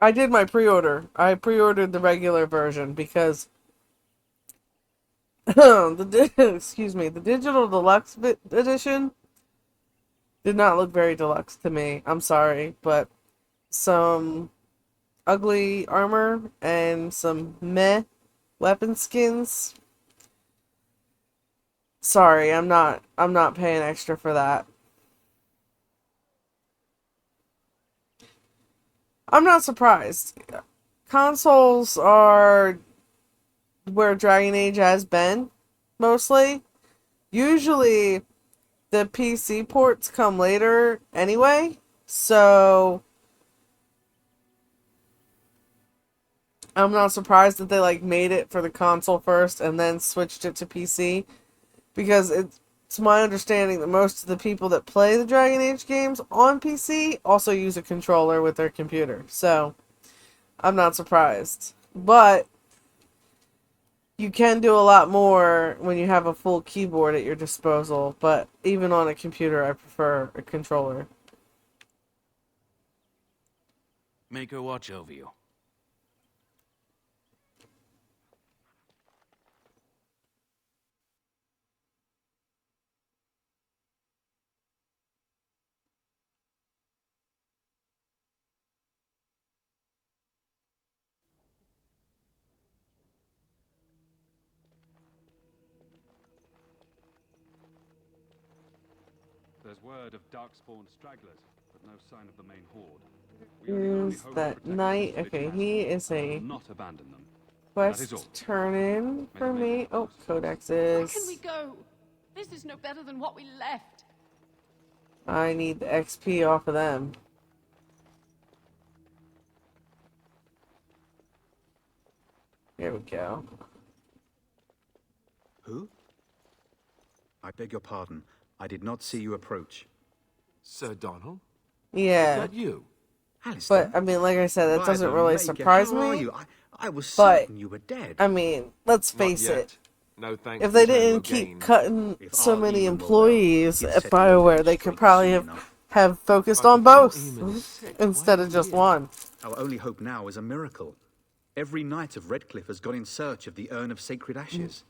I did my pre-order. I pre-ordered the regular version because excuse me, the digital deluxe edition did not look very deluxe to me. I'm sorry, but some ugly armor and some meh weapon skins. Sorry, I'm not paying extra for that. I'm not surprised. Consoles are where Dragon Age has been, mostly. Usually, the PC ports come later anyway, so I'm not surprised that they, like, made it for the console first and then switched it to PC, because it's my understanding that most of the people that play the Dragon Age games on PC also use a controller with their computer, so I'm not surprised. But you can do a lot more when you have a full keyboard at your disposal, but even on a computer, I prefer a controller. Make her watch over you. There's word of darkspawn stragglers, but no sign of the main horde. Is that knight? Okay, he is a not abandon them. quest turn in for me. Oh, codexes. Where can we go? This is no better than what we left. I need the XP off of them. Here we go. Who? I beg your pardon. I did not see you approach. Sir Donald? Yeah. Is that you? But, I mean, like I said, that By doesn't the really Maker, surprise how are me. you? I was But, certain you were dead. I mean, let's Not face yet. it. No thanks If to they Colonel didn't keep Gain. cutting If so our many Eamon were employees well, he'd at set the old BioWare, age they could straight probably soon have, enough. have focused But on the both Eamon is sick. instead of just one. Our only hope now is a miracle. Every knight of Redcliffe has gone in search of the Urn of Sacred Ashes.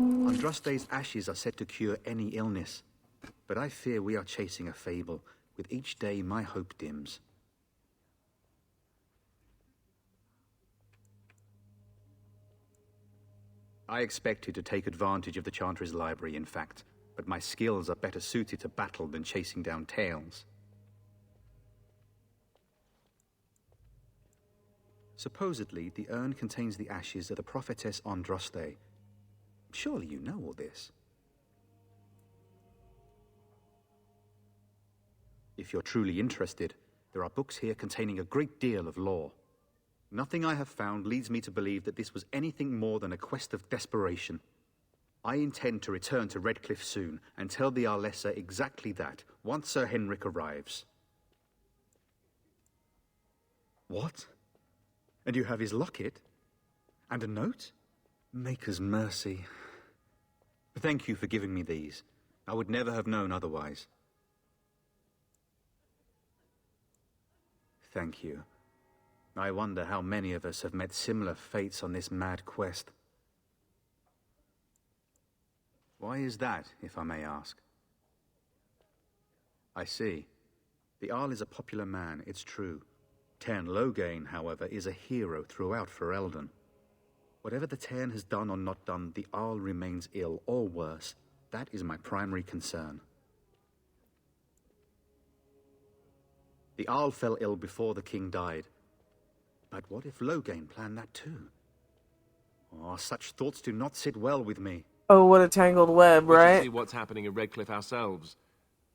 Andraste's ashes are said to cure any illness. But I fear we are chasing a fable. With each day, my hope dims. I expected to take advantage of the Chantry's library, in fact, but my skills are better suited to battle than chasing down tales. Supposedly, the urn contains the ashes of the prophetess Andraste. Surely you know all this. If you're truly interested, there are books here containing a great deal of lore. Nothing I have found leads me to believe that this was anything more than a quest of desperation. I intend to return to Redcliffe soon and tell the Arlessa exactly that, once Sir Henrik arrives. What? And you have his locket? And a note? Maker's mercy. Thank you for giving me these. I would never have known otherwise. Thank you. I wonder how many of us have met similar fates on this mad quest. Why is that, if I may ask? I see. The Arl is a popular man, it's true. Tern Loghain, however, is a hero throughout Ferelden. Whatever the Tern has done or not done, the Arl remains ill, or worse. That is my primary concern. The Arl fell ill before the king died. But what if Loghain planned that too? Oh, such thoughts do not sit well with me. Oh, what a tangled web, We should right? see what's happening in Redcliffe ourselves.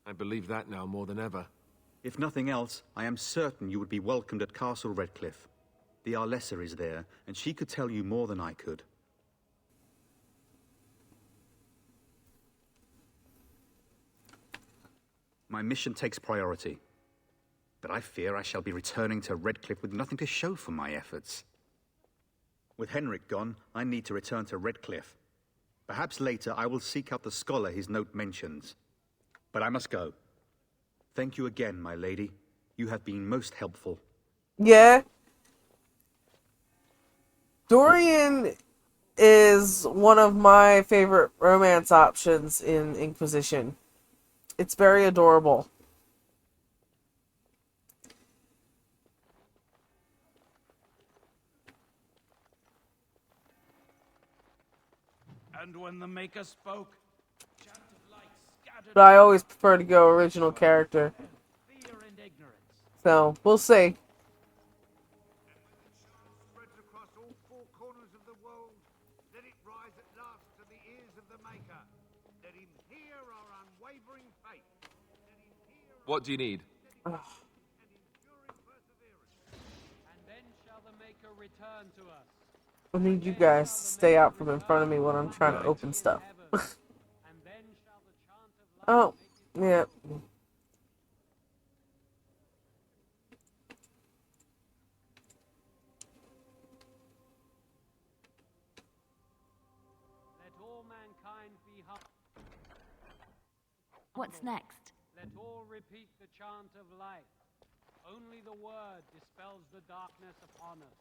I believe that now more than ever. If nothing else, I am certain you would be welcomed at Castle Redcliffe. The Arlessa is there, and she could tell you more than I could. My mission takes priority. But I fear I shall be returning to Redcliffe with nothing to show for my efforts. With Henrik gone, I need to return to Redcliffe. Perhaps later I will seek out the scholar his note mentions. But I must go. Thank you again, my lady. You have been most helpful. Yeah. Dorian is one of my favorite romance options in Inquisition. It's very adorable. And when the Maker spoke, chant of light scattered But I always prefer to go original character. fear and ignorance. So, we'll see. Spreads across all four corners of the world. Let it rise at last to the ears of the Maker. Let him hear our unwavering faith. What do you need? And then shall the Maker return to us. I need you guys to stay out from in front of me when I'm trying to open stuff. Oh, yeah. What's next? Let all repeat the chant of light. Only the word dispels the darkness upon us.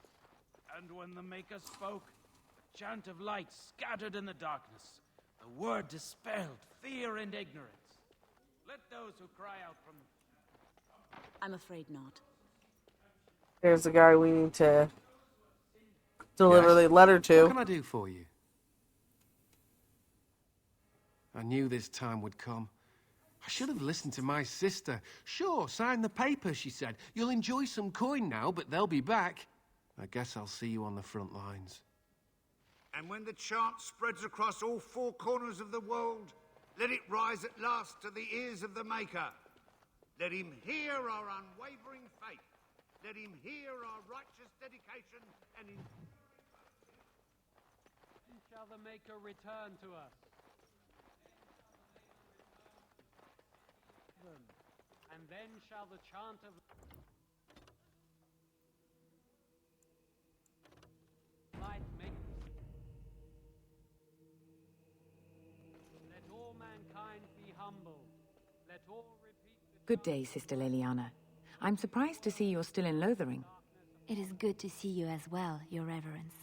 And when the Maker spoke, a chant of light scattered in the darkness. The word dispelled fear and ignorance. Let those who cry out from... I'm afraid not. There's the guy we need to deliver Yes? the letter to. What can I do for you? I knew this time would come. I should have listened to my sister. Sure, sign the paper, she said. You'll enjoy some coin now, but they'll be back. I guess I'll see you on the front lines. And when the chant spreads across all four corners of the world, let it rise at last to the ears of the Maker. Let him hear our unwavering faith. Let him hear our righteous dedication and in... When shall the Maker return to us? And then shall the chant of light make... Let all mankind be humble. Let all repeat the... Good day, Sister Leliana. I'm surprised to see you're still in Lothering. It is good to see you as well, Your Reverence.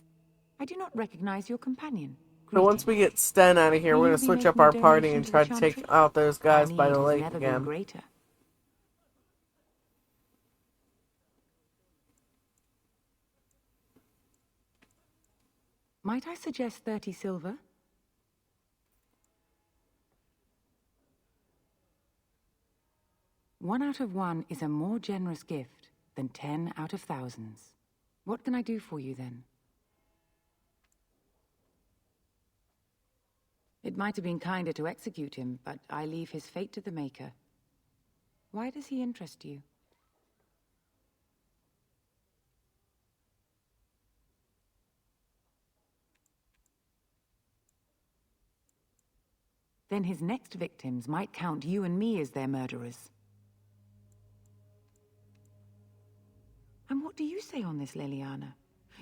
I do not recognize your companion. So once we get Sten out of here, we're going to switch up our party and try to take out those guys by the lake again. Greater. Might I suggest 30 silver? One out of one is a more generous gift than 10 out of thousands. What can I do for you then? It might have been kinder to execute him, but I leave his fate to the Maker. Why does he interest you? Then his next victims might count you and me as their murderers. And what do you say on this, Leliana?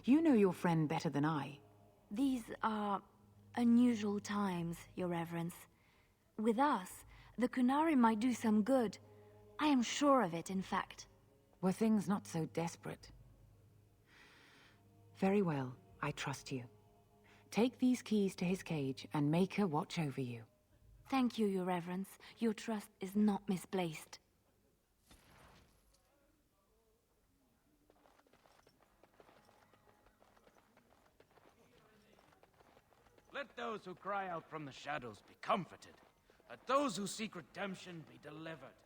You know your friend better than I. These are unusual times, Your Reverence. With us, the Kunari might do some good. I am sure of it, in fact. Were things not so desperate? Very well, I trust you. Take these keys to his cage and make her watch over you. Thank you, Your Reverence. Your trust is not misplaced. Let those who cry out from the shadows be comforted. Let those who seek redemption be delivered.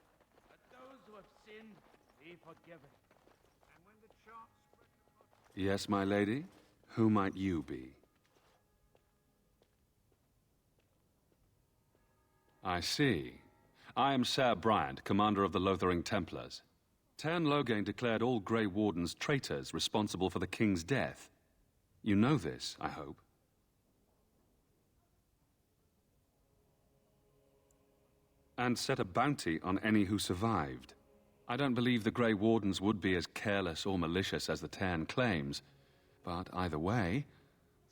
Let those who have sinned be forgiven. And when the chant spreads across... Yes, my lady? Who might you be? I see. I am Ser Bryant, commander of the Lothering Templars. Teyrn Loghain declared all Grey Wardens traitors responsible for the king's death. You know this, I hope. And set a bounty on any who survived. I don't believe the Grey Wardens would be as careless or malicious as the Teyrn claims, but either way,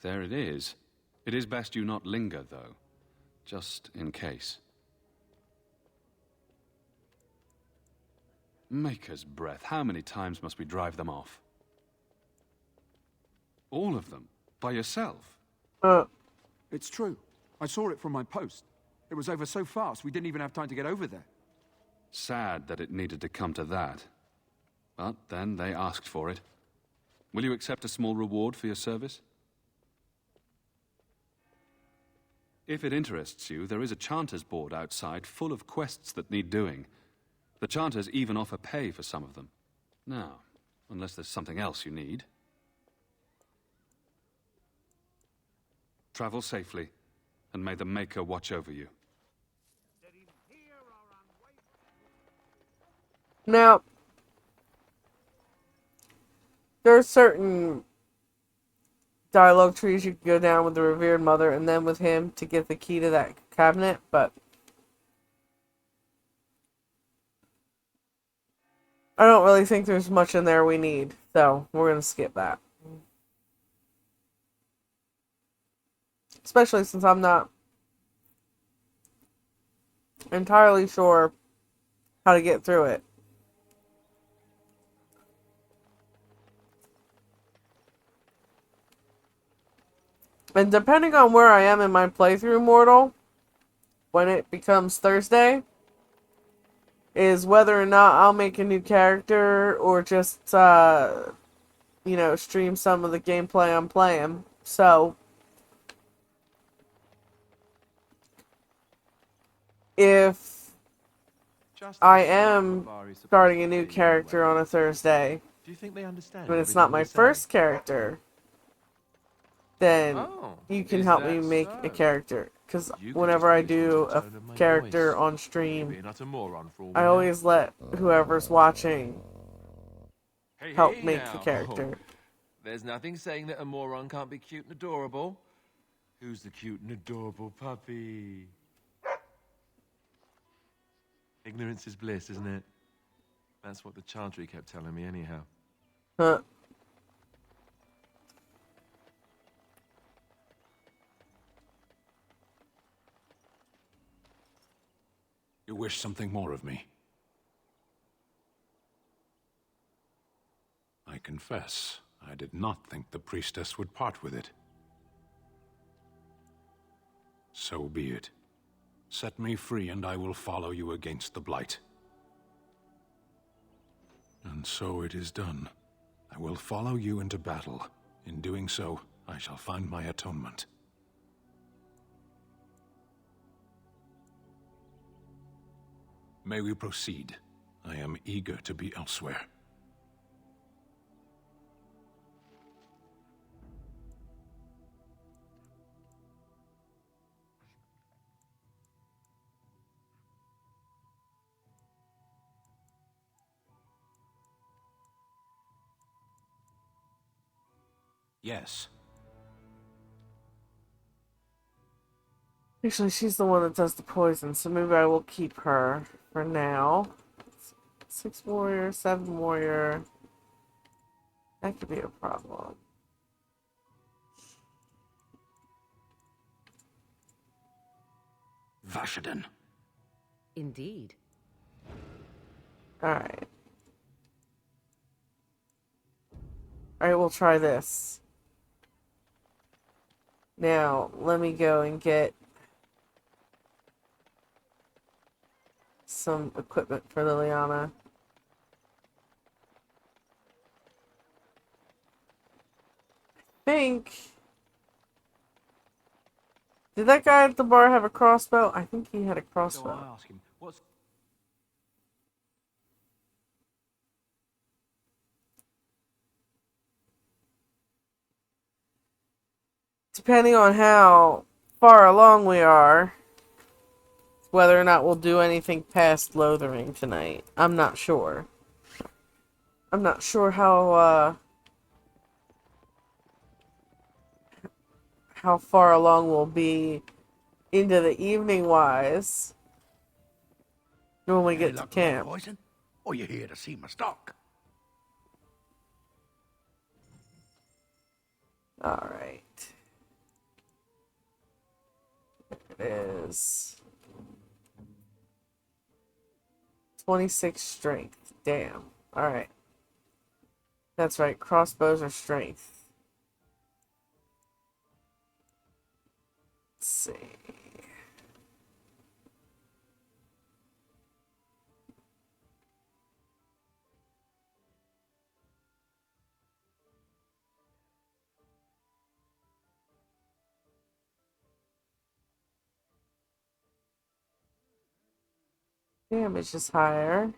there it is. It is best you not linger, though, just in case. Maker's breath, how many times must we drive them off? All of them? By yourself? It's true. I saw it from my post. It was over so fast, we didn't even have time to get over there. Sad that it needed to come to that. But then they asked for it. Will you accept a small reward for your service? If it interests you, there is a Chanter's board outside full of quests that need doing. The Chanters even offer pay for some of them. Now, unless there's something else you need. Travel safely, and may the Maker watch over you. Now, there are certain dialogue trees you can go down with the Revered Mother and then with him to get the key to that cabinet, but I don't really think there's much in there we need, so we're going to skip that. Especially since I'm not entirely sure how to get through it. And depending on where I am in my playthrough, Mortal, when it becomes Thursday, is whether or not I'll make a new character or just, you know, stream some of the gameplay I'm playing. So, if I am starting a new character on a Thursday, Do you think they understand but it's everything not my we say? first character, then Oh, you can is help me that make a so? character. Because You could whenever just I use me do as the a tone of my character voice. on You'd stream, be an utter moron for all we I know. always let whoever's watching help Hey, make the now. character. There's nothing saying that a moron can't be cute and adorable. Who's the cute and adorable puppy? Ignorance is bliss, isn't it? That's what the Chantry kept telling me anyhow. Huh. You wish something more of me? I confess, I did not think the priestess would part with it. So be it. Set me free, and I will follow you against the Blight. And so it is done. I will follow you into battle. In doing so, I shall find my atonement. May we proceed? I am eager to be elsewhere. Yes. Actually, she's the one that does the poison, so maybe I will keep her for now. 6 warrior, 7 warrior. That could be a problem. Vashaden. Indeed. Alright. Alright, we'll try this. Now, let me go and get some equipment for Liliana. I think... Did that guy at the bar have a crossbow? I think he had a So crossbow. I ask him, what's... Depending on how far along we are, whether or not we'll do anything past Lothering tonight. I'm not sure. I'm not sure how far along we'll be into the evening wise when we get to luck with my camp. poison? Or you here to see my stock? Alright. It is 26 strength. Damn. Alright. That's right. Crossbows are strength. Let's see. Damage is higher.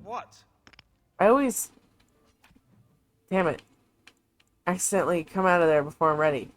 What? I always... Damn it. Accidentally come out of there before I'm ready.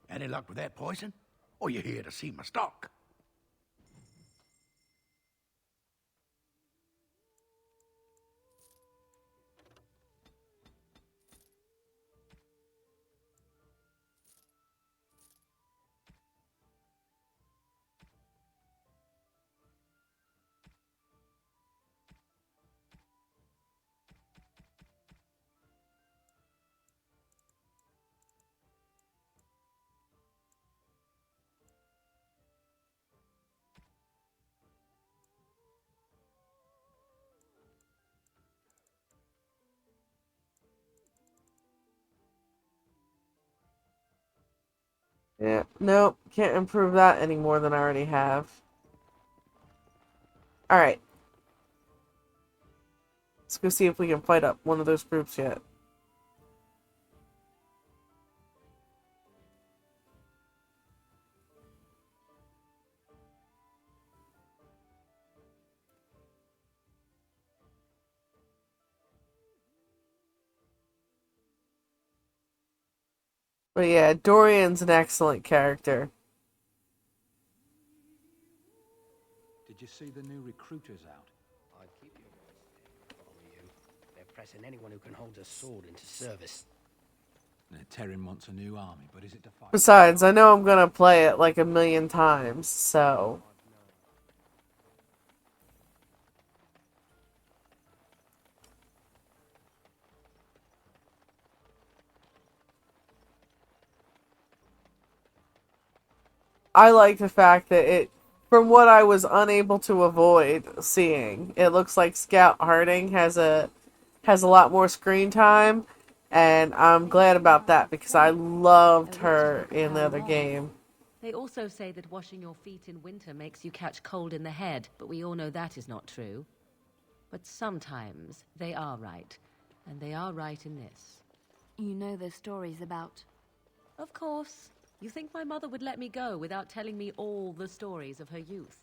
Any luck with that poison? Or you here to see my stock? Yeah, nope, can't improve that any more than I already have. Alright. Let's go see if we can fight up one of those groups yet. But yeah, Dorian's an excellent character. Did you see the new recruiters out? I'd keep your voice down if I were you. They're pressing anyone who can hold a sword into service. Terran wants a new army, but is it to fight? Besides, I know I'm gonna play it like 1,000,000 times, so... I like the fact that it, from what I was unable to avoid seeing, it looks like Scout Harding has a lot more screen time, and I'm glad about that because I loved her in the other game. They also say that washing your feet in winter makes you catch cold in the head, but we all know that is not true. But sometimes they are right, and they are right in this. You know the stories about... Of course. You think my mother would let me go without telling me all the stories of her youth?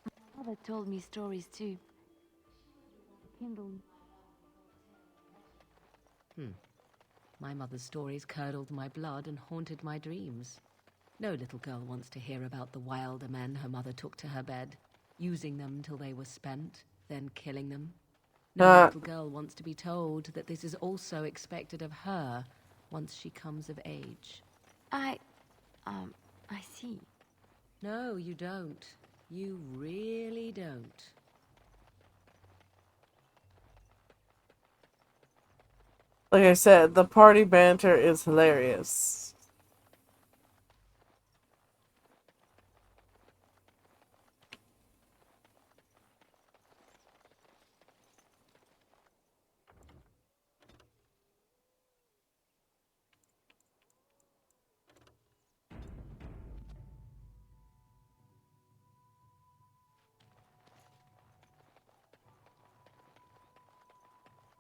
My mother told me stories too. Kindled. My mother's stories curdled my blood and haunted my dreams. No little girl wants to hear about the wilder men her mother took to her bed, using them till they were spent, then killing them. No little girl wants to be told that this is also expected of her once she comes of age. I see. No, you don't. You really don't. Like I said, the party banter is hilarious.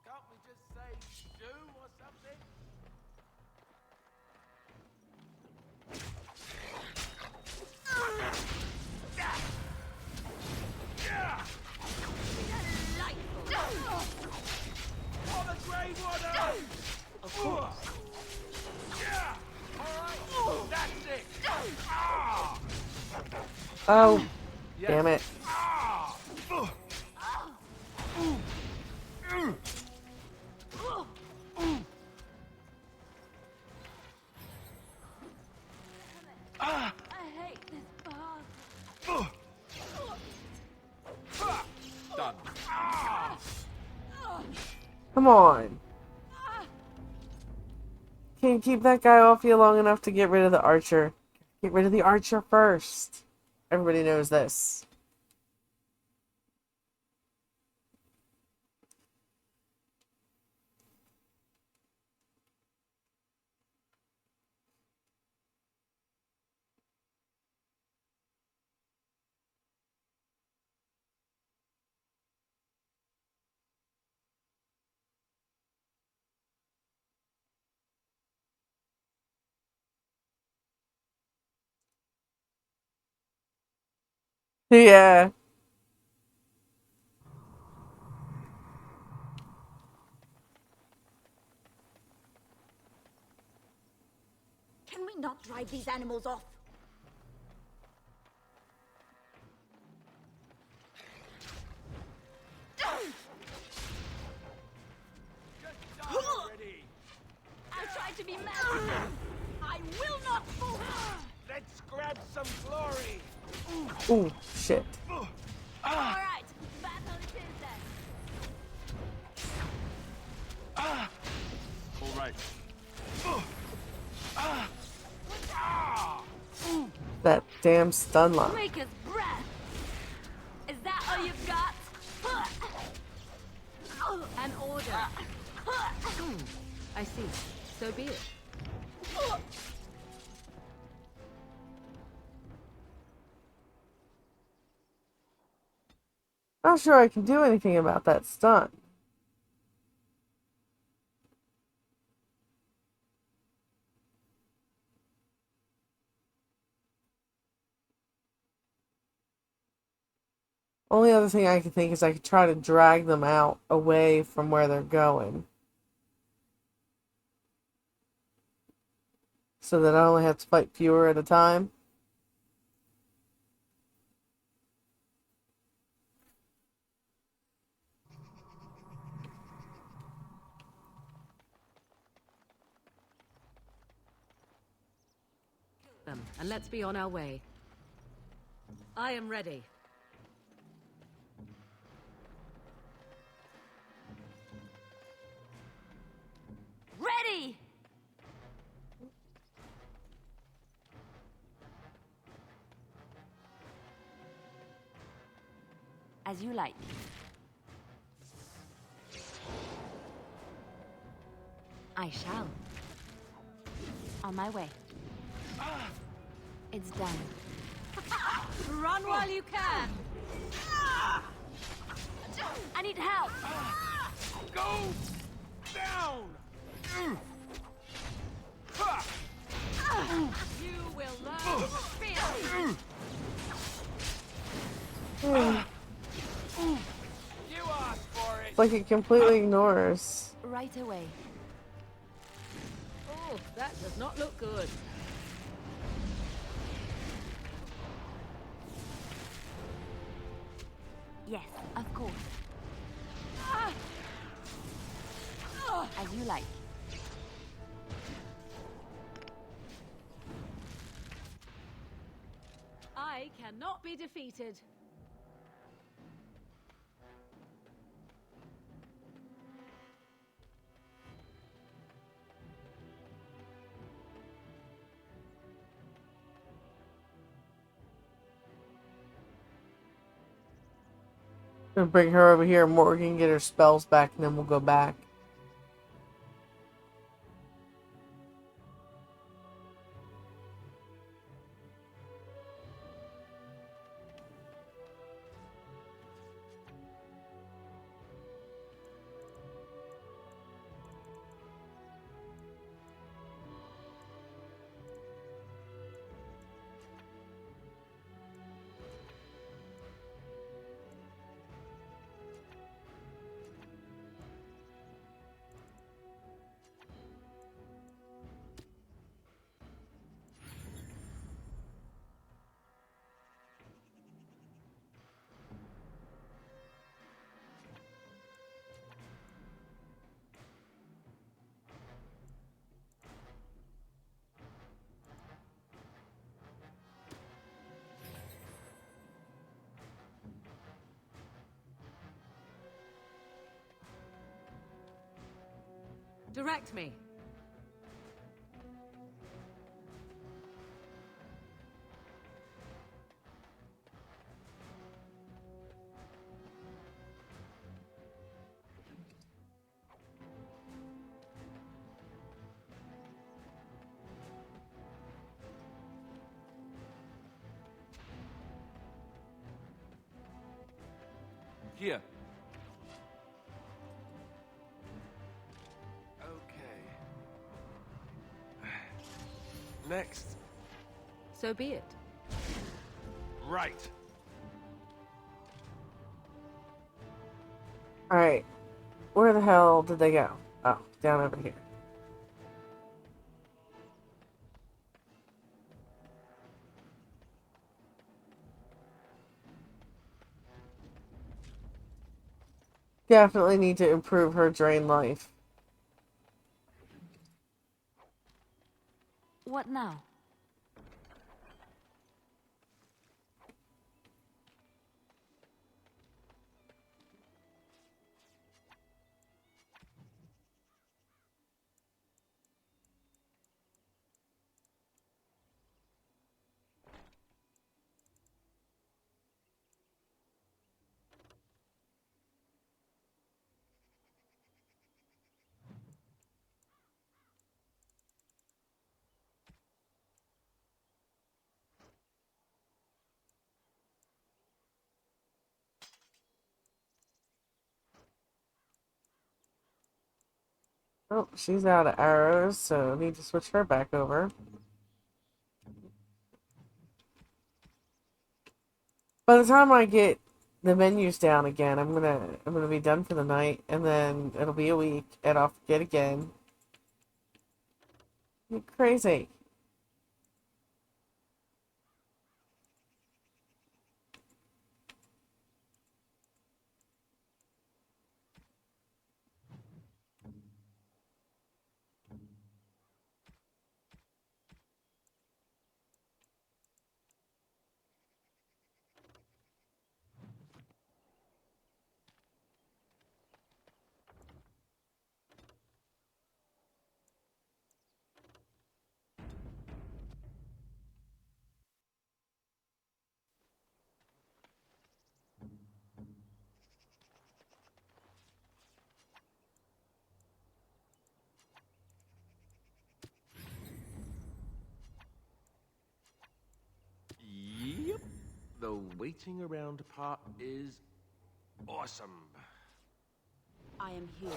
Can't we just say stew or something? For the Grey Warden! Of course. Yeah! All right, that's it. Ah! Oh, damn it. Ah! I hate this path. Done. Come on. Can't keep that guy off you long enough to get rid of the archer. Get rid of the archer first. Everybody knows this. Yeah. Can we not drive these animals off? I tried to be mad. I will not fall. Let's grab some glory. Ooh, shit. All right, battle it is then. All right. That damn stun lock. Maker's breath. Is that all you've got? An order. I see. So be it. Not sure I can do anything about that stun. Only other thing I can think is I could try to drag them out away from where they're going. So that I only have to fight fewer at a time. Them, and let's be on our way. I am ready. Ready! As you like. I shall. On my way. It's done. Run while you can! I need help! Go down! You will learn fear! You asked for it! It's like it completely ignores. Right away. Oh, that does not look good. Yes, of course. As you like. I cannot be defeated. Gonna bring her over here. Morgan, get her spells back, and then we'll go back. Direct me. Here. Okay. Next. So be it. Right. Alright. Where the hell did they go? Oh, down over here. Definitely need to improve her drain life. What now? Oh, she's out of arrows, so need to switch her back over. By the time I get the menus down again, I'm gonna be done for the night, and then it'll be a week, and I'll forget again. You're crazy. Yep. The waiting around part is awesome. I am here.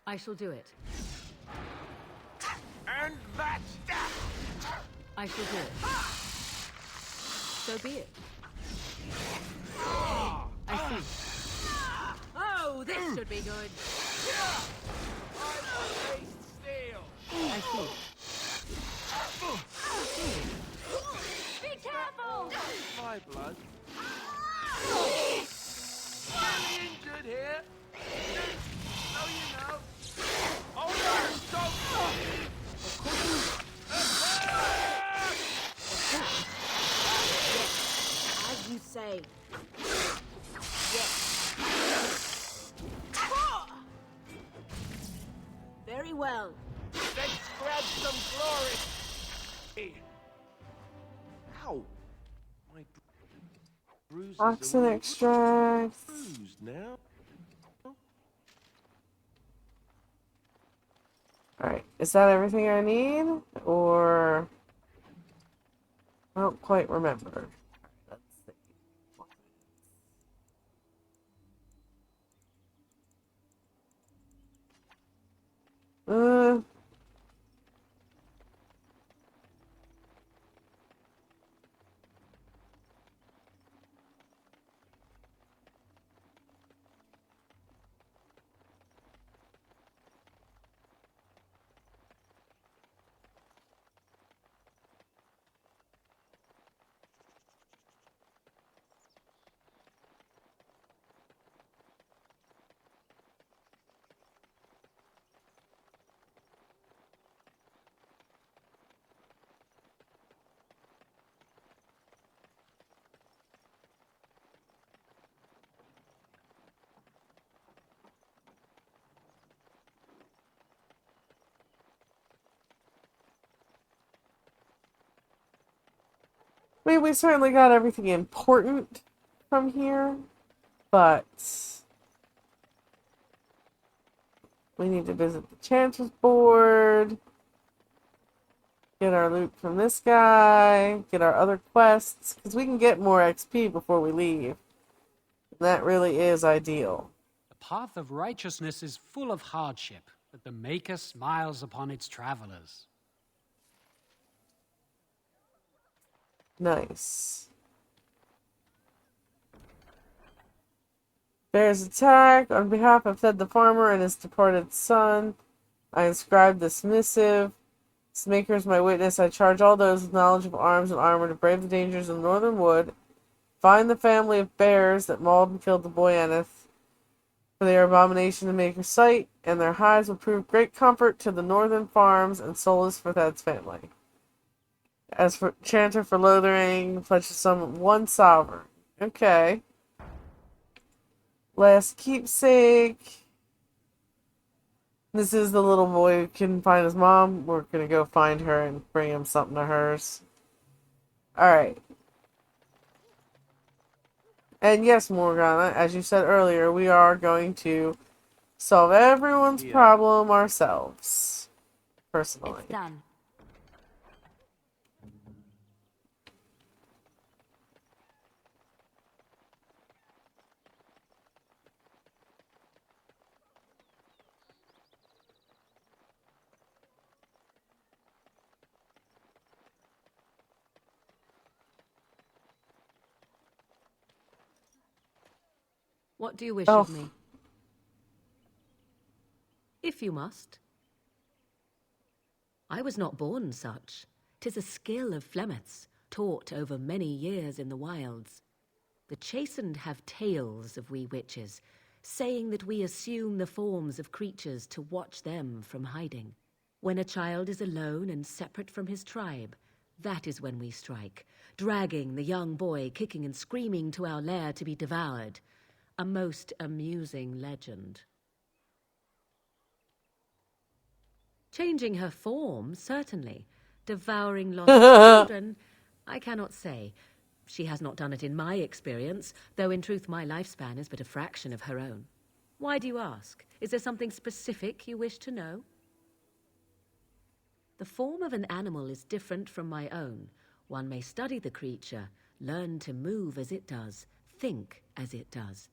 I shall do it. And that's that! I shall do it. So be it. I see. Oh, this should be good. I see. Be careful! My blood. Really injured here? Oh, you know. Oh, no, stop! As you say. Yes. Very well. Let's grab some glory! Ow! My bruises Oxen are extract. bruised now. Alright, is that everything I need? Or... I don't quite remember. Let's see. Uh... I mean, we certainly got everything important from here, but we need to visit the Chanter's Board, get our loot from this guy, get our other quests, because we can get more XP before we leave. That really is ideal. The path of righteousness is full of hardship, but the Maker smiles upon its travelers. Nice. Bears attack. On behalf of Ted the farmer and his departed son, I inscribe this missive. This maker is my witness. I charge all those with knowledge of arms and armor to brave the dangers of the northern wood. Find the family of bears that mauled and killed the boy Eneth, for they are abomination to Maker's sight, and their hides will prove great comfort to the northern farms and solace for Thad's family. As for Chanter for Lothering, pledge to summon 1 sovereign. Okay. Last keepsake. This is the little boy who couldn't find his mom. We're gonna go find her and bring him something to hers. Alright. And yes, Morgana, as you said earlier, we are going to solve everyone's problem ourselves. Personally. It's done. What do you wish Oh. of me? If you must. I was not born such. 'Tis a skill of Flemeth's, taught over many years in the wilds. The chastened have tales of we witches, saying that we assume the forms of creatures to watch them from hiding. When a child is alone and separate from his tribe, that is when we strike, dragging the young boy kicking and screaming to our lair to be devoured. A most amusing legend. Changing her form, certainly. Devouring lost children, I cannot say. She has not done it in my experience, though in truth my lifespan is but a fraction of her own. Why do you ask? Is there something specific you wish to know? The form of an animal is different from my own. One may study the creature, learn to move as it does, think as it does.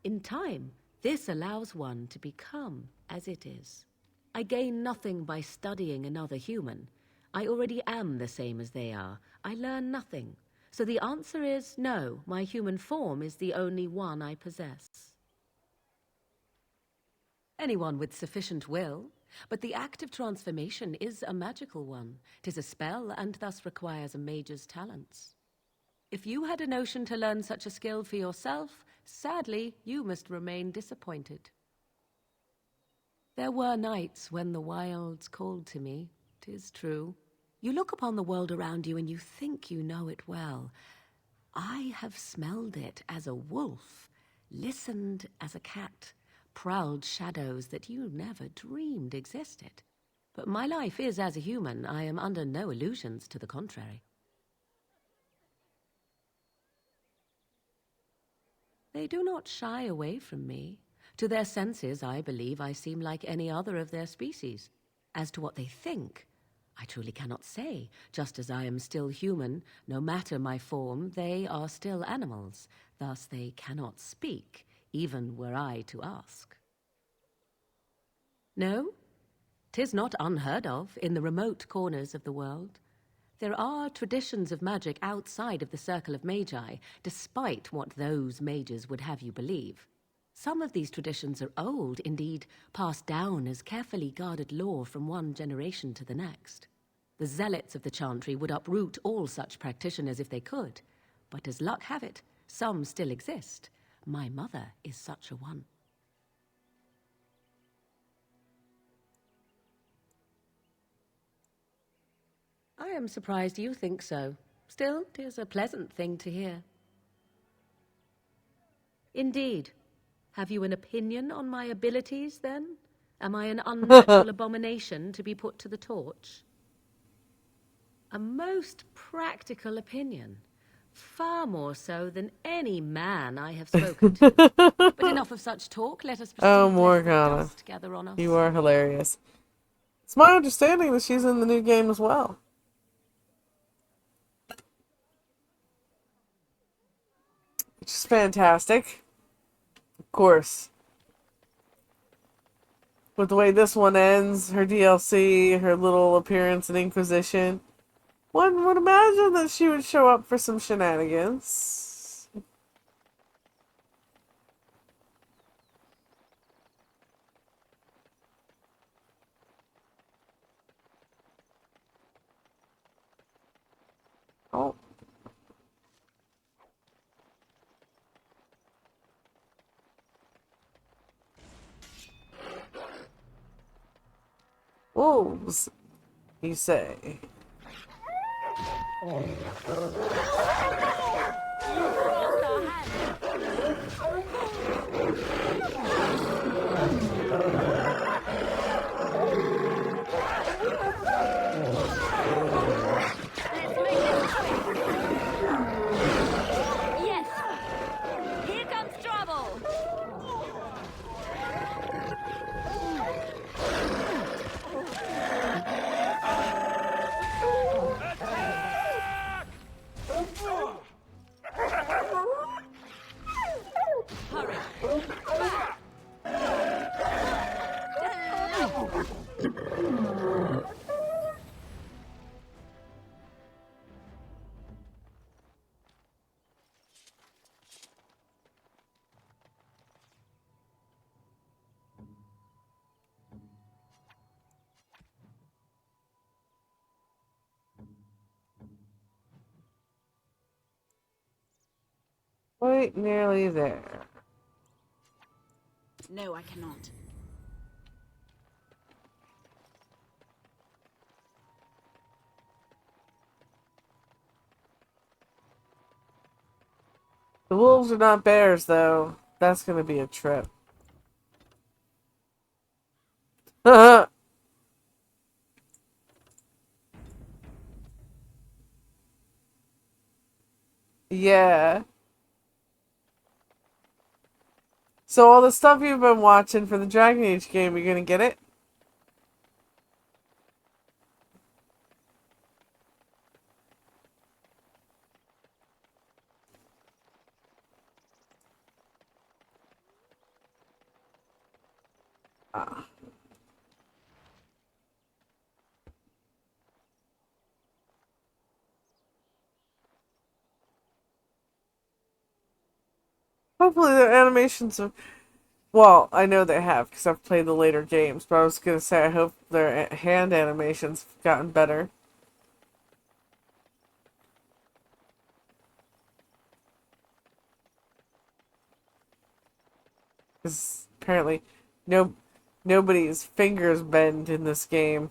In time, this allows one to become as it is. I gain nothing by studying another human. I already am the same as they are. I learn nothing. So the answer is no, my human form is the only one I possess. Anyone with sufficient will, but the act of transformation is a magical one. 'Tis a spell and thus requires a mage's talents. If you had a notion to learn such a skill for yourself, sadly, you must remain disappointed. There were nights when the wilds called to me, 'tis true. You look upon the world around you and you think you know it well. I have smelled it as a wolf, listened as a cat, prowled shadows that you never dreamed existed. But my life is as a human. I am under no illusions to the contrary. They do not shy away from me. To their senses, I believe I seem like any other of their species. As to what they think, I truly cannot say. Just as I am still human, no matter my form, they are still animals. Thus they cannot speak, even were I to ask. No, 'tis not unheard of in the remote corners of the world. There are traditions of magic outside of the circle of magi, despite what those mages would have you believe. Some of these traditions are old, indeed, passed down as carefully guarded lore from one generation to the next. The zealots of the chantry would uproot all such practitioners if they could, but as luck have it, some still exist. My mother is such a one. I am surprised you think so. Still, 'tis a pleasant thing to hear. Indeed. Have you an opinion on my abilities, then? Am I an unnatural abomination to be put to the torch? A most practical opinion. Far more so than any man I have spoken to. But enough of such talk. Let us proceed, Oh, lest the Morgana. dust gather on us. You are hilarious. It's my understanding that she's in the new game as well. Which is fantastic. Of course. With the way this one ends, her DLC, her little appearance in Inquisition, one would imagine that she would show up for some shenanigans. Oh. Wolves, you say? Yes! Here comes trouble! Quite nearly there. No, I cannot. The wolves are not bears, though. That's gonna be a trip. Yeah. So all the stuff you've been watching for the Dragon Age game, you're gonna get it? Ah. Hopefully the animations are... Well, I know they have, because I've played the later games, but I was gonna say I hope their hand animations have gotten better. Because apparently nobody's fingers bend in this game.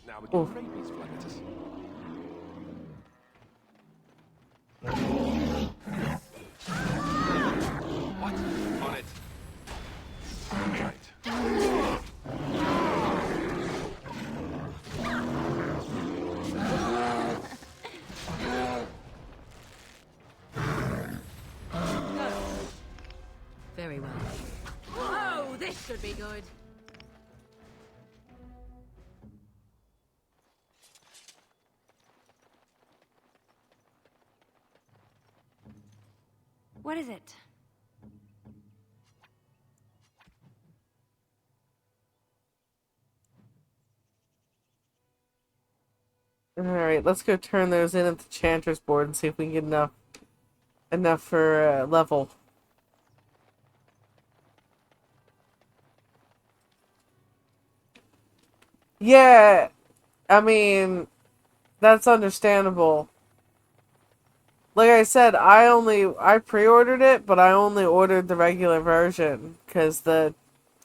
Now we get rabies flying at us. What? On it. Right. Very well. Oh, this should be good. What is it? Alright, let's go turn those in at the Chanter's board and see if we can get enough for level. Yeah, I mean, that's understandable. Like I said, I pre-ordered it, but I only ordered the regular version because the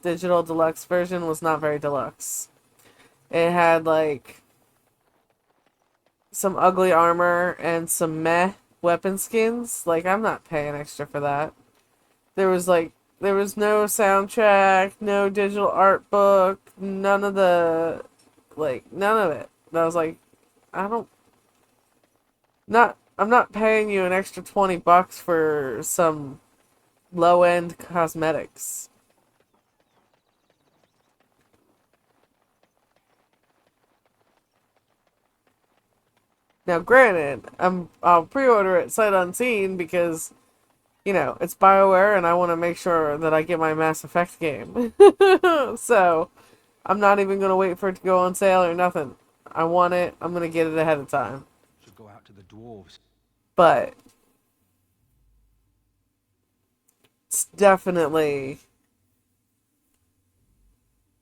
digital deluxe version was not very deluxe. It had like some ugly armor and some meh weapon skins. Like, I'm not paying extra for that. There was no soundtrack, no digital art book, none of the none of it. And I was like, I don't not I'm not paying you an extra $20 for some low-end cosmetics. Now, granted, I'll pre-order it sight unseen because, you know, it's BioWare and I want to make sure that I get my Mass Effect game. So, I'm not even going to wait for it to go on sale or nothing. I want it. I'm going to get it ahead of time. Should go out to the dwarves. But it's definitely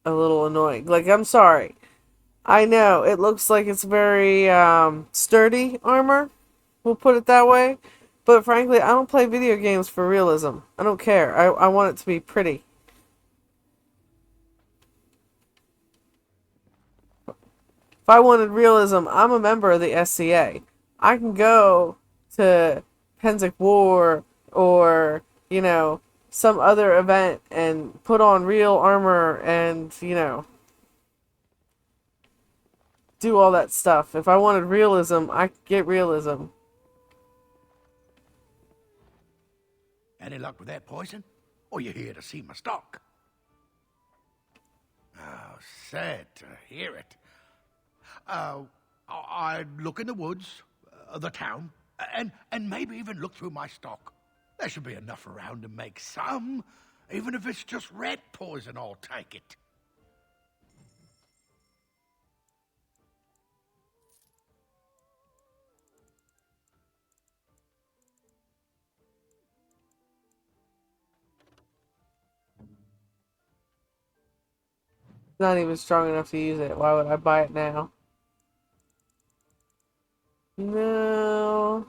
a little annoying. Like, I'm sorry. I know it looks like it's very sturdy armor. We'll put it that way. But frankly, I don't play video games for realism. I don't care. I want it to be pretty. If I wanted realism, I'm a member of the SCA. I can go to Penzic War or, you know, some other event and put on real armor and, you know, do all that stuff. If I wanted realism, I could get realism. Any luck with that poison? Or you here to see my stock? Oh, sad to hear it. I'd look in the woods, the town, and maybe even look through my stock. There should be enough around to make some. Even if it's just rat poison, I'll take it. Not even strong enough to use it. Why would I buy it now? No.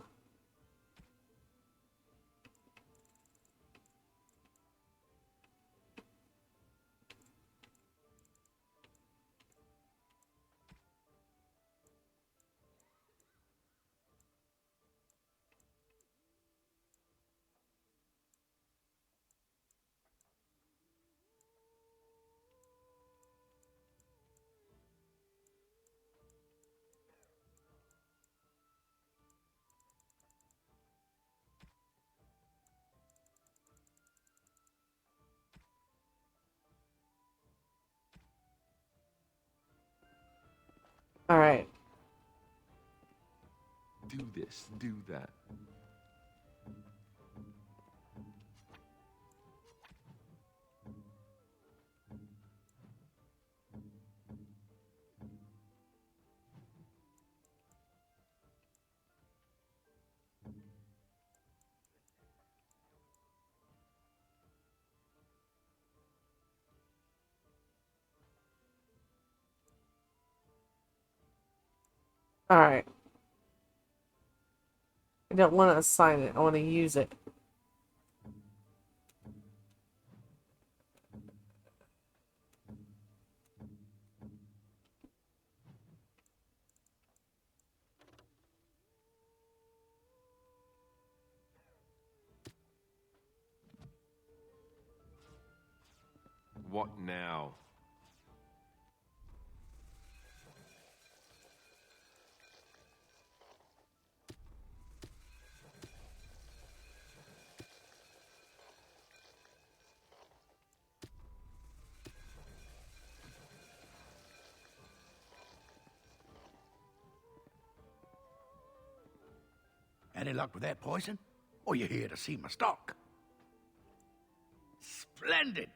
Alright. Do this, do that. Alright. I don't want to assign it. I want to use it. What now? Any luck with that poison? Or you here to see my stock? Splendid!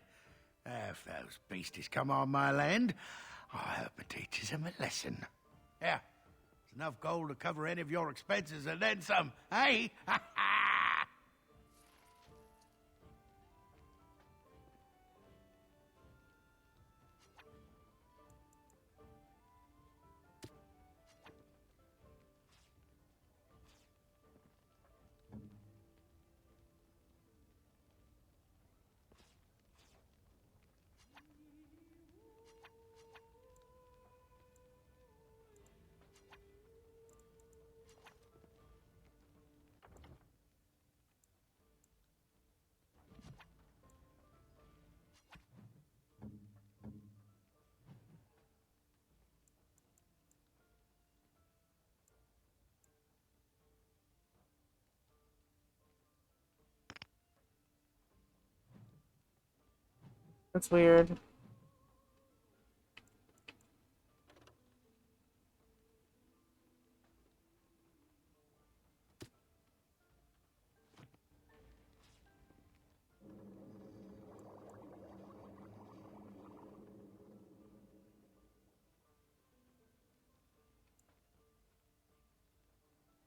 If those beasties come on my land, I hope it teaches them a lesson. Here, Enough gold to cover any of your expenses and then some, hey? That's weird.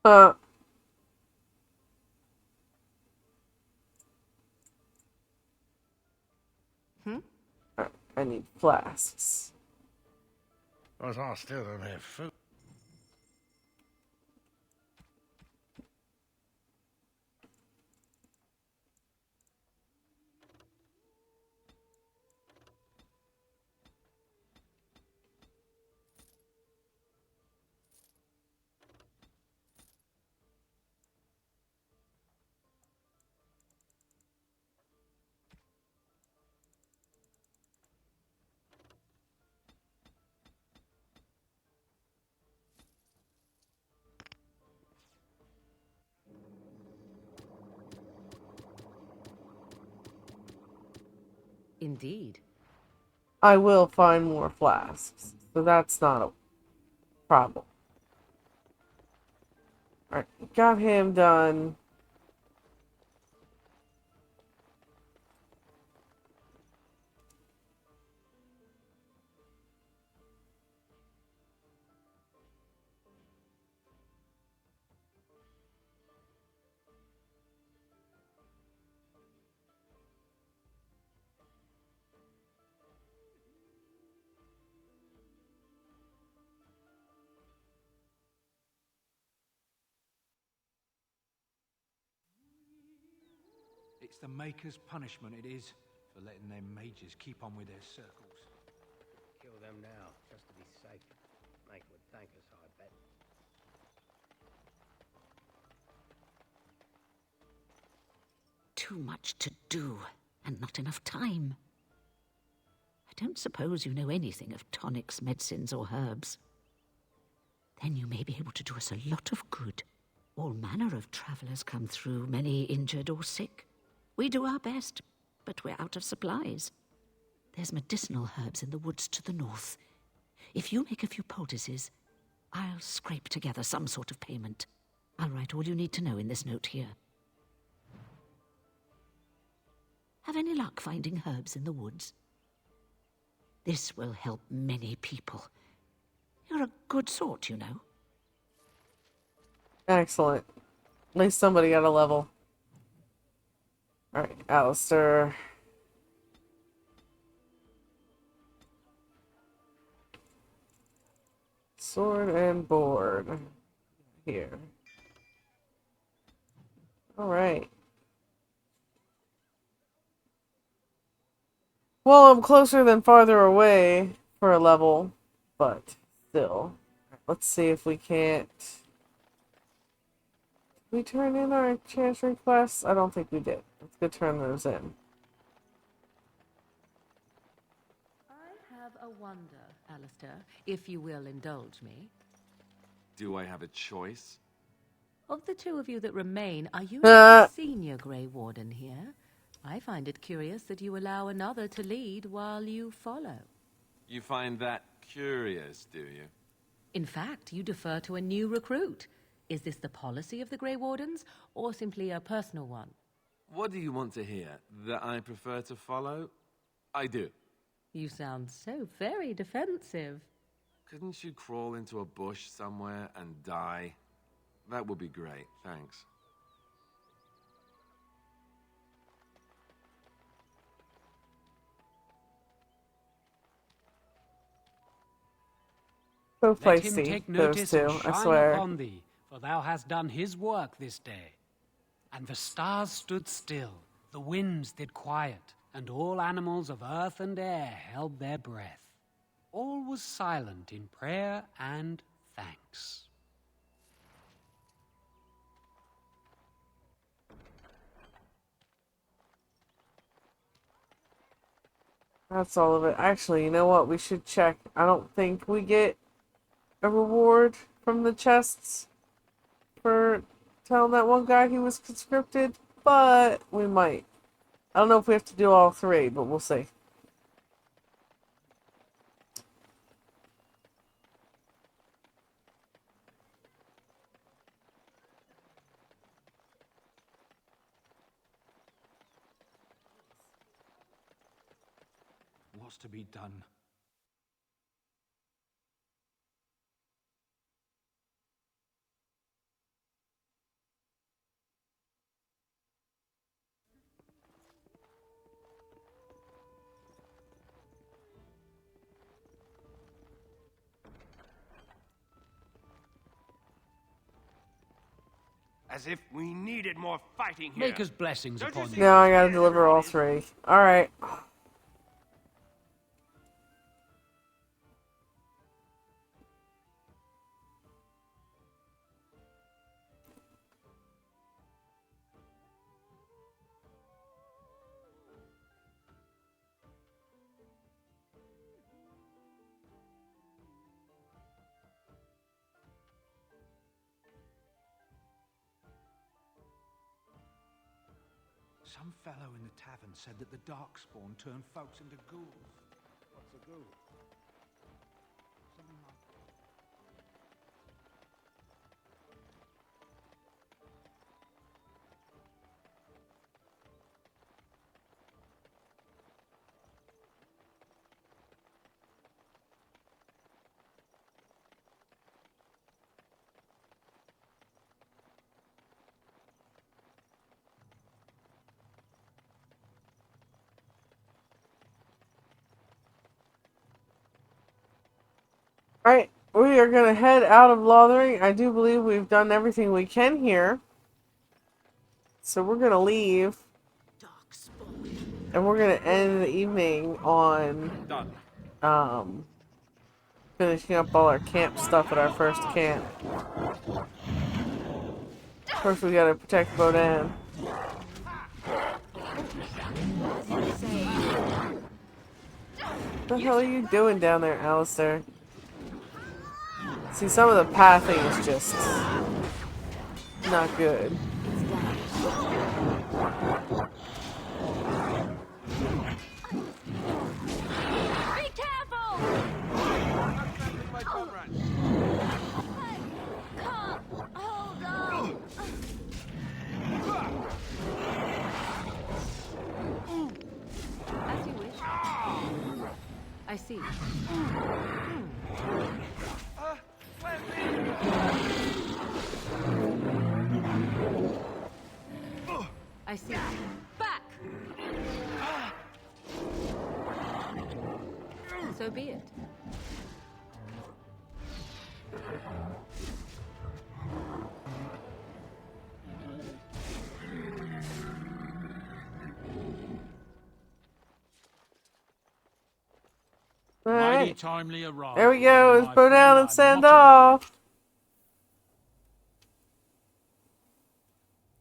Uh. I need flasks. But I still don't have food. Indeed. I will find more flasks, so that's not a problem. Alright, got him done. It's the Maker's punishment, it is, for letting them mages keep on with their circles. Kill them now, just to be safe. Maker would thank us, I bet. Too much to do, and not enough time. I don't suppose you know anything of tonics, medicines, or herbs. Then you may be able to do us a lot of good. All manner of travelers come through, many injured or sick. We do our best, but we're out of supplies. There's medicinal herbs in the woods to the north. If you make a few poultices, I'll scrape together some sort of payment. I'll write all you need to know in this note here. Have any luck finding herbs in the woods? This will help many people. You're a good sort, you know. Excellent. At least somebody got a level. Alright, Alistair. Sword and board. Here. Alright. Well, I'm closer than farther away for a level, but still. Let's see if we can't... Did we turn in our chance requests? I don't think we did. Let's go turn those in. I have a wonder, Alistair, if you will indulge me. Do I have a choice? Of the two of you that remain, are you the senior Grey Warden here? I find it curious that you allow another to lead while you follow. You find that curious, do you? In fact, you defer to a new recruit. Is this the policy of the Grey Wardens, or simply a personal one? What do you want to hear? That I prefer to follow? I do. You sound so very defensive. Couldn't you crawl into a bush somewhere and die? That would be great, thanks. So Let him feisty, take those notice two, and I shine swear. upon thee, for thou hast done his work this day. And the stars stood still, the winds did quiet, and all animals of earth and air held their breath. All was silent in prayer and thanks. That's all of it. Actually, you know what? We should check. I don't think we get a reward from the chests for telling that one guy he was conscripted, but we might. I don't know if we have to do all three, but we'll see. What's to be done? As if we needed more fighting here. Maker's blessings upon you. No, I gotta deliver all three. Alright. Some fellow in the tavern said that the Darkspawn turned folks into ghouls. What's a ghoul? Something like... Alright, we are gonna head out of Lothering. I do believe we've done everything we can here. So we're gonna leave. And we're gonna end the evening on finishing up all our camp stuff at our first camp. Of course we gotta protect Bodan. What the hell are you doing down there, Alistair? See, some of the pathing is just not good. Be careful! I can't hold on. As you wish. I see. I see. Back! So be it. Mighty Alright. timely arrival. There we go. Let's my go friend. down and I'm send not off.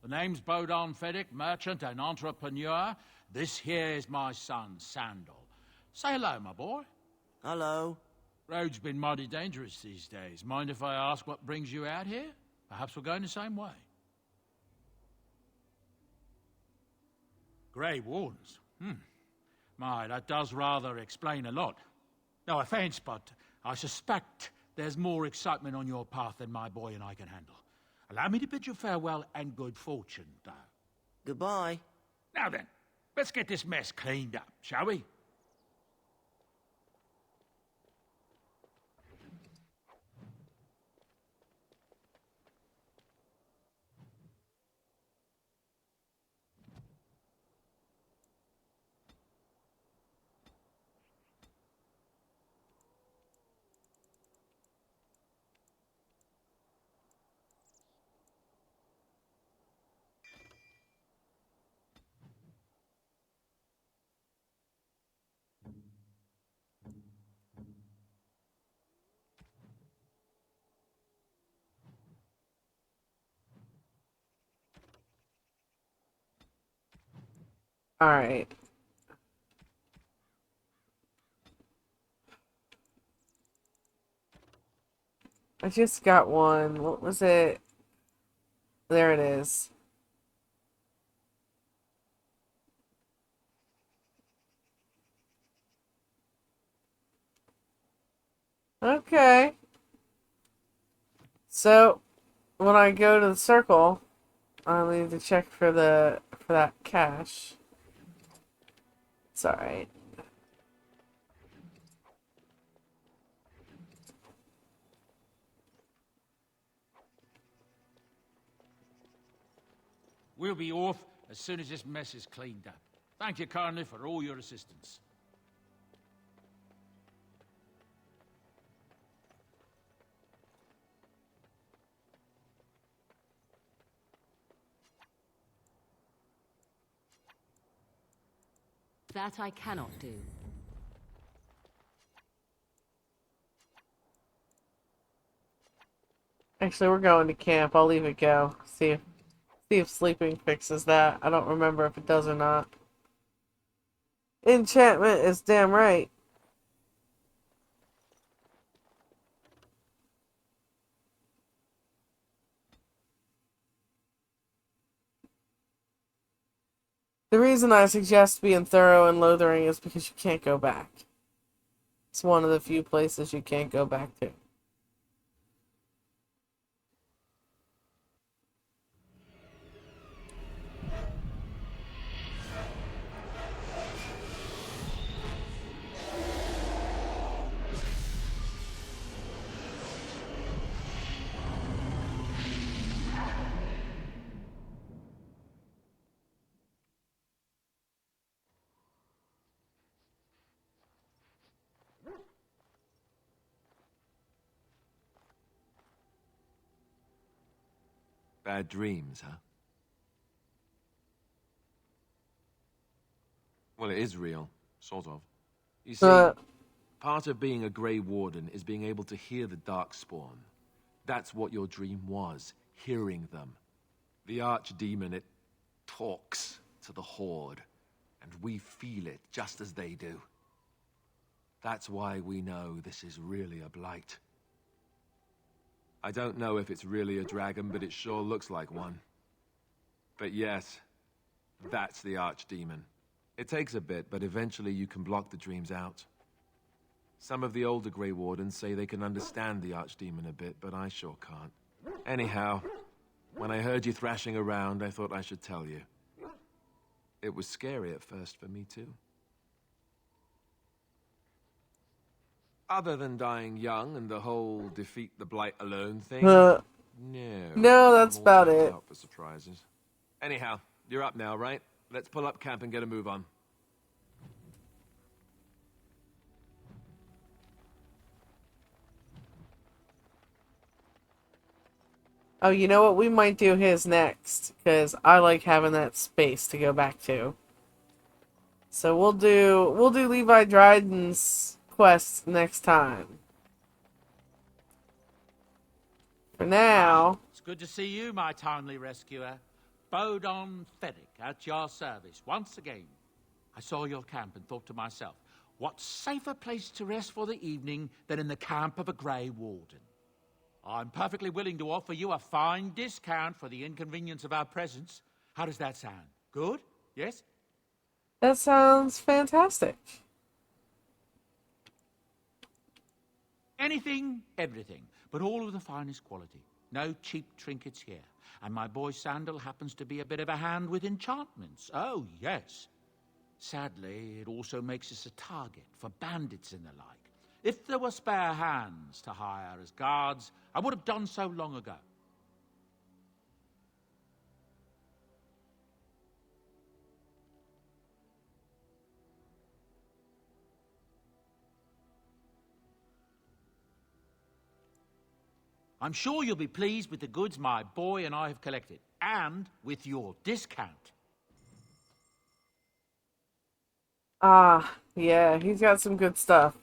The name's Bodon Feddick, merchant and entrepreneur. This here is my son, Sandal. Say hello, my boy. Hello. Road's been mighty dangerous these days. Mind if I ask what brings you out here? Perhaps we're going the same way. Grey Wardens. My, that does rather explain a lot. No offense, but I suspect there's more excitement on your path than my boy and I can handle. Allow me to bid you farewell and good fortune, though. Goodbye. Now then, let's get this mess cleaned up, shall we? Alright. I just got one. What was it? There it is. Okay. So, when I go to the circle, I'll need to check for that cache. It's alright. We'll be off as soon as this mess is cleaned up. Thank you kindly for all your assistance. That I cannot do. Actually, we're going to camp. I'll leave it go. See if sleeping fixes that. I don't remember if it does or not. Enchantment is damn right. The reason I suggest being thorough and loathering is because you can't go back. It's one of the few places you can't go back to. Bad dreams, huh? Well, it is real, sort of. You see, part of being a Grey Warden is being able to hear the Darkspawn. That's what your dream was, hearing them. The Archdemon, it talks to the Horde, and we feel it just as they do. That's why we know this is really a blight. I don't know if it's really a dragon, but it sure looks like one. But yes, that's the Archdemon. It takes a bit, but eventually you can block the dreams out. Some of the older Grey Wardens say they can understand the Archdemon a bit, but I sure can't. Anyhow, when I heard you thrashing around, I thought I should tell you. It was scary at first for me, too. Other than dying young and the whole defeat the Blight alone thing, no. No, that's I'm all about checked it. out for surprises. Anyhow, you're up now, right? Let's pull up camp and get a move on. Oh, you know what? We might do his next, because I like having that space to go back to. So we'll do Levi Dryden's quest next time. For now, It's good to see you, my timely rescuer. Bodon Feddick, at your service, once again. I saw your camp and thought to myself, what safer place to rest for the evening than in the camp of a Grey Warden? I'm perfectly willing to offer you a fine discount for the inconvenience of our presence. How does that sound? Good? Yes? that sounds fantastic. Anything, everything, but all of the finest quality. No cheap trinkets here. And my boy Sandal happens to be a bit of a hand with enchantments. Oh, yes. Sadly, it also makes us a target for bandits and the like. If there were spare hands to hire as guards, I would have done so long ago. I'm sure you'll be pleased with the goods my boy and I have collected, and with your discount. Ah, yeah, he's got some good stuff.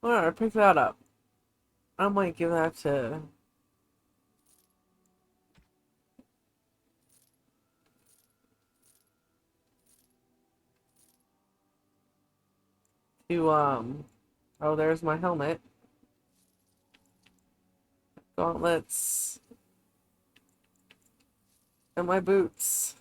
Alright, pick that up. I might give that to to, oh, there's my helmet. Gauntlets. And my boots.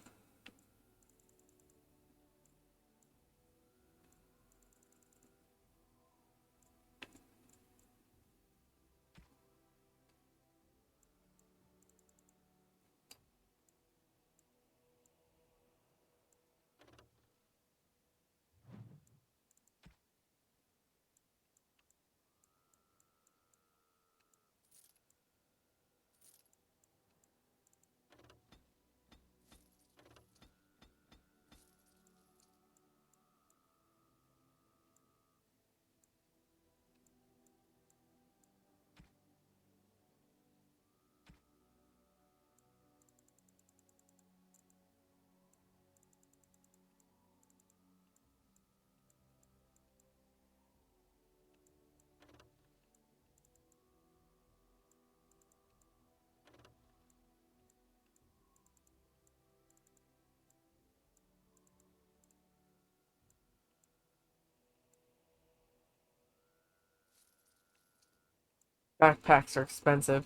Backpacks are expensive.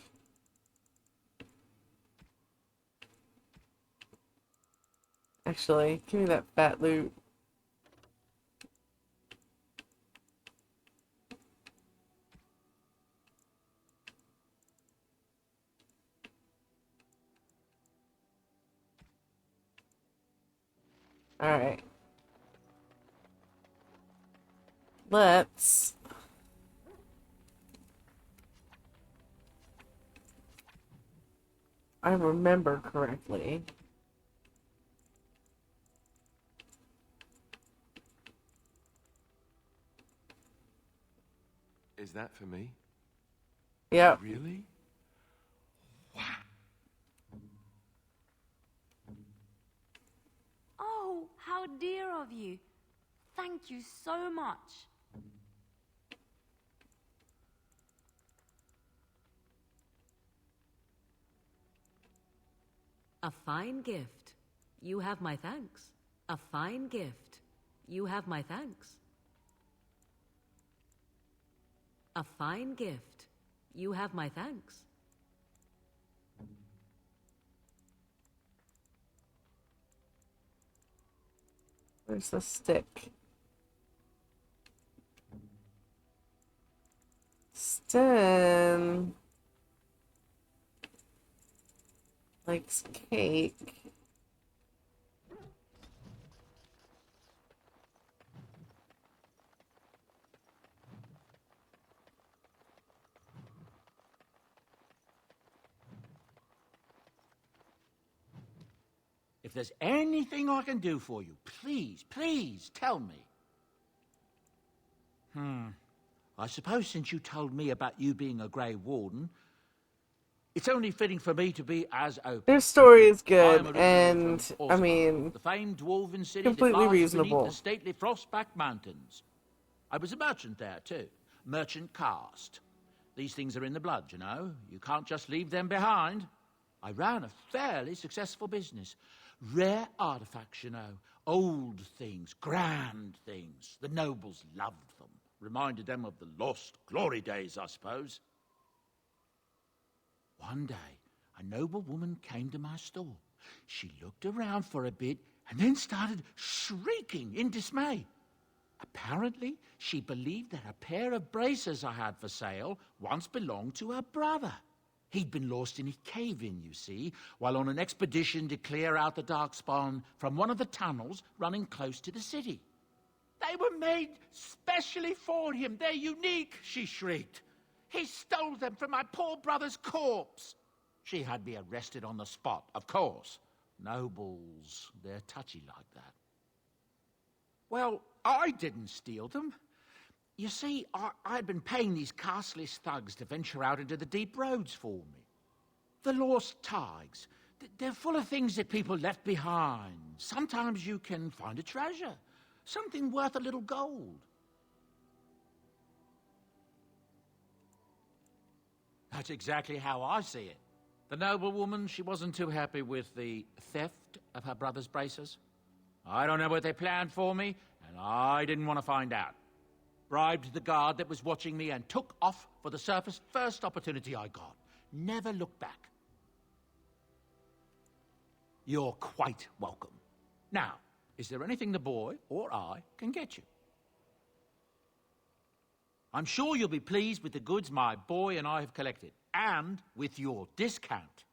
Actually, give me that fat loot. Alright. Let's... I remember correctly. Is that for me? Yep. Really? Oh, how dear of you. Thank you so much. A fine gift. You have my thanks. A fine gift. You have my thanks. A fine gift. You have my thanks. Where's the stick? Sten likes cake. If there's anything I can do for you, please tell me. I suppose since you told me about you being a Grey Warden, it's only fitting for me to be as open. Their story is I am good, originally and from I Osgard, mean, the famed dwarven city completely that lies reasonable. beneath the stately Frostback Mountains. I was a merchant there too, merchant caste. These things are in the blood, you know. You can't just leave them behind. I ran a fairly successful business. Rare artifacts, you know. Old things, grand things. The nobles loved them. Reminded them of the lost glory days, I suppose. One day, a noble woman came to my store. She looked around for a bit and then started shrieking in dismay. Apparently, she believed that a pair of braces I had for sale once belonged to her brother. He'd been lost in a cave-in, you see, while on an expedition to clear out the Darkspawn from one of the tunnels running close to the city. They were made specially for him. They're unique, she shrieked. He stole them from my poor brother's corpse. She had me arrested on the spot, of course. Nobles, they're touchy like that. Well, I didn't steal them. You see, I'd been paying these castless thugs to venture out into the deep roads for me. The lost tigers, they're full of things that people left behind. Sometimes you can find a treasure, something worth a little gold. That's exactly how I see it. The noblewoman, she wasn't too happy with the theft of her brother's braces. I don't know what they planned for me, and I didn't want to find out. bribed the guard that was watching me, and took off for the surface first opportunity I got. Never looked back. You're quite welcome. Now, is there anything the boy or I can get you? I'm sure you'll be pleased with the goods my boy and I have collected, and with your discount.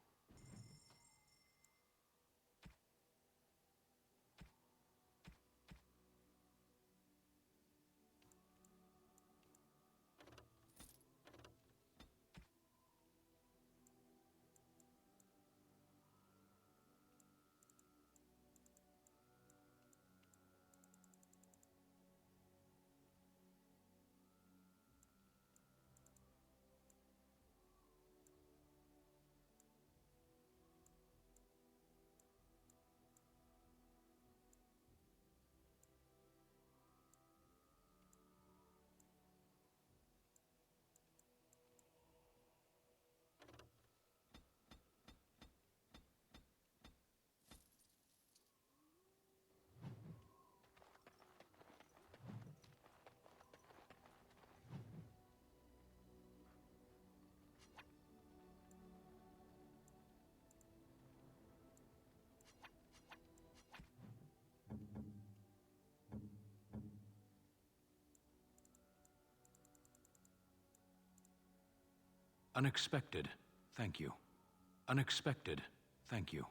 Unexpected, thank you. Unexpected, thank you.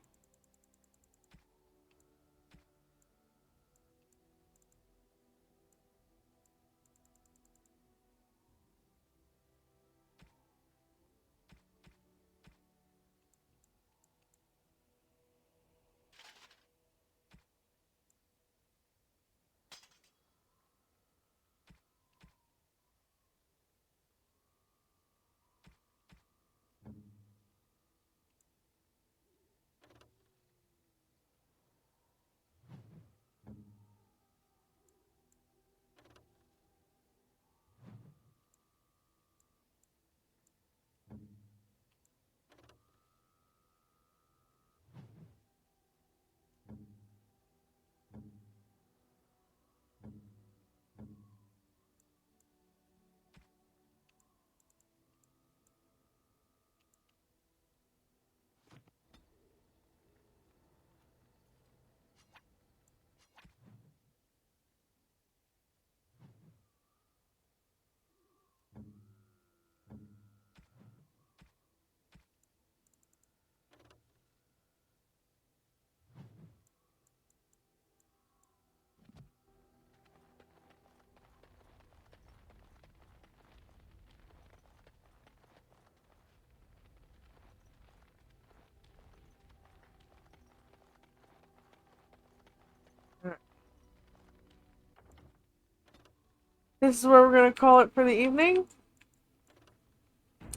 This is where we're going to call it for the evening.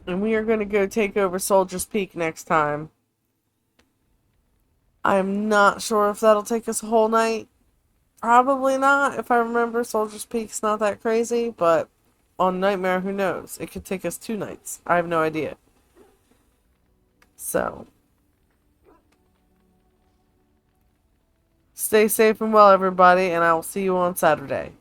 And we are going to go take over Soldier's Peak next time. I'm not sure if that'll take us a whole night. Probably not. If I remember, Soldier's Peak's not that crazy. But on Nightmare, who knows? It could take us 2 nights. I have no idea. So, stay safe and well, everybody. And I will see you on Saturday.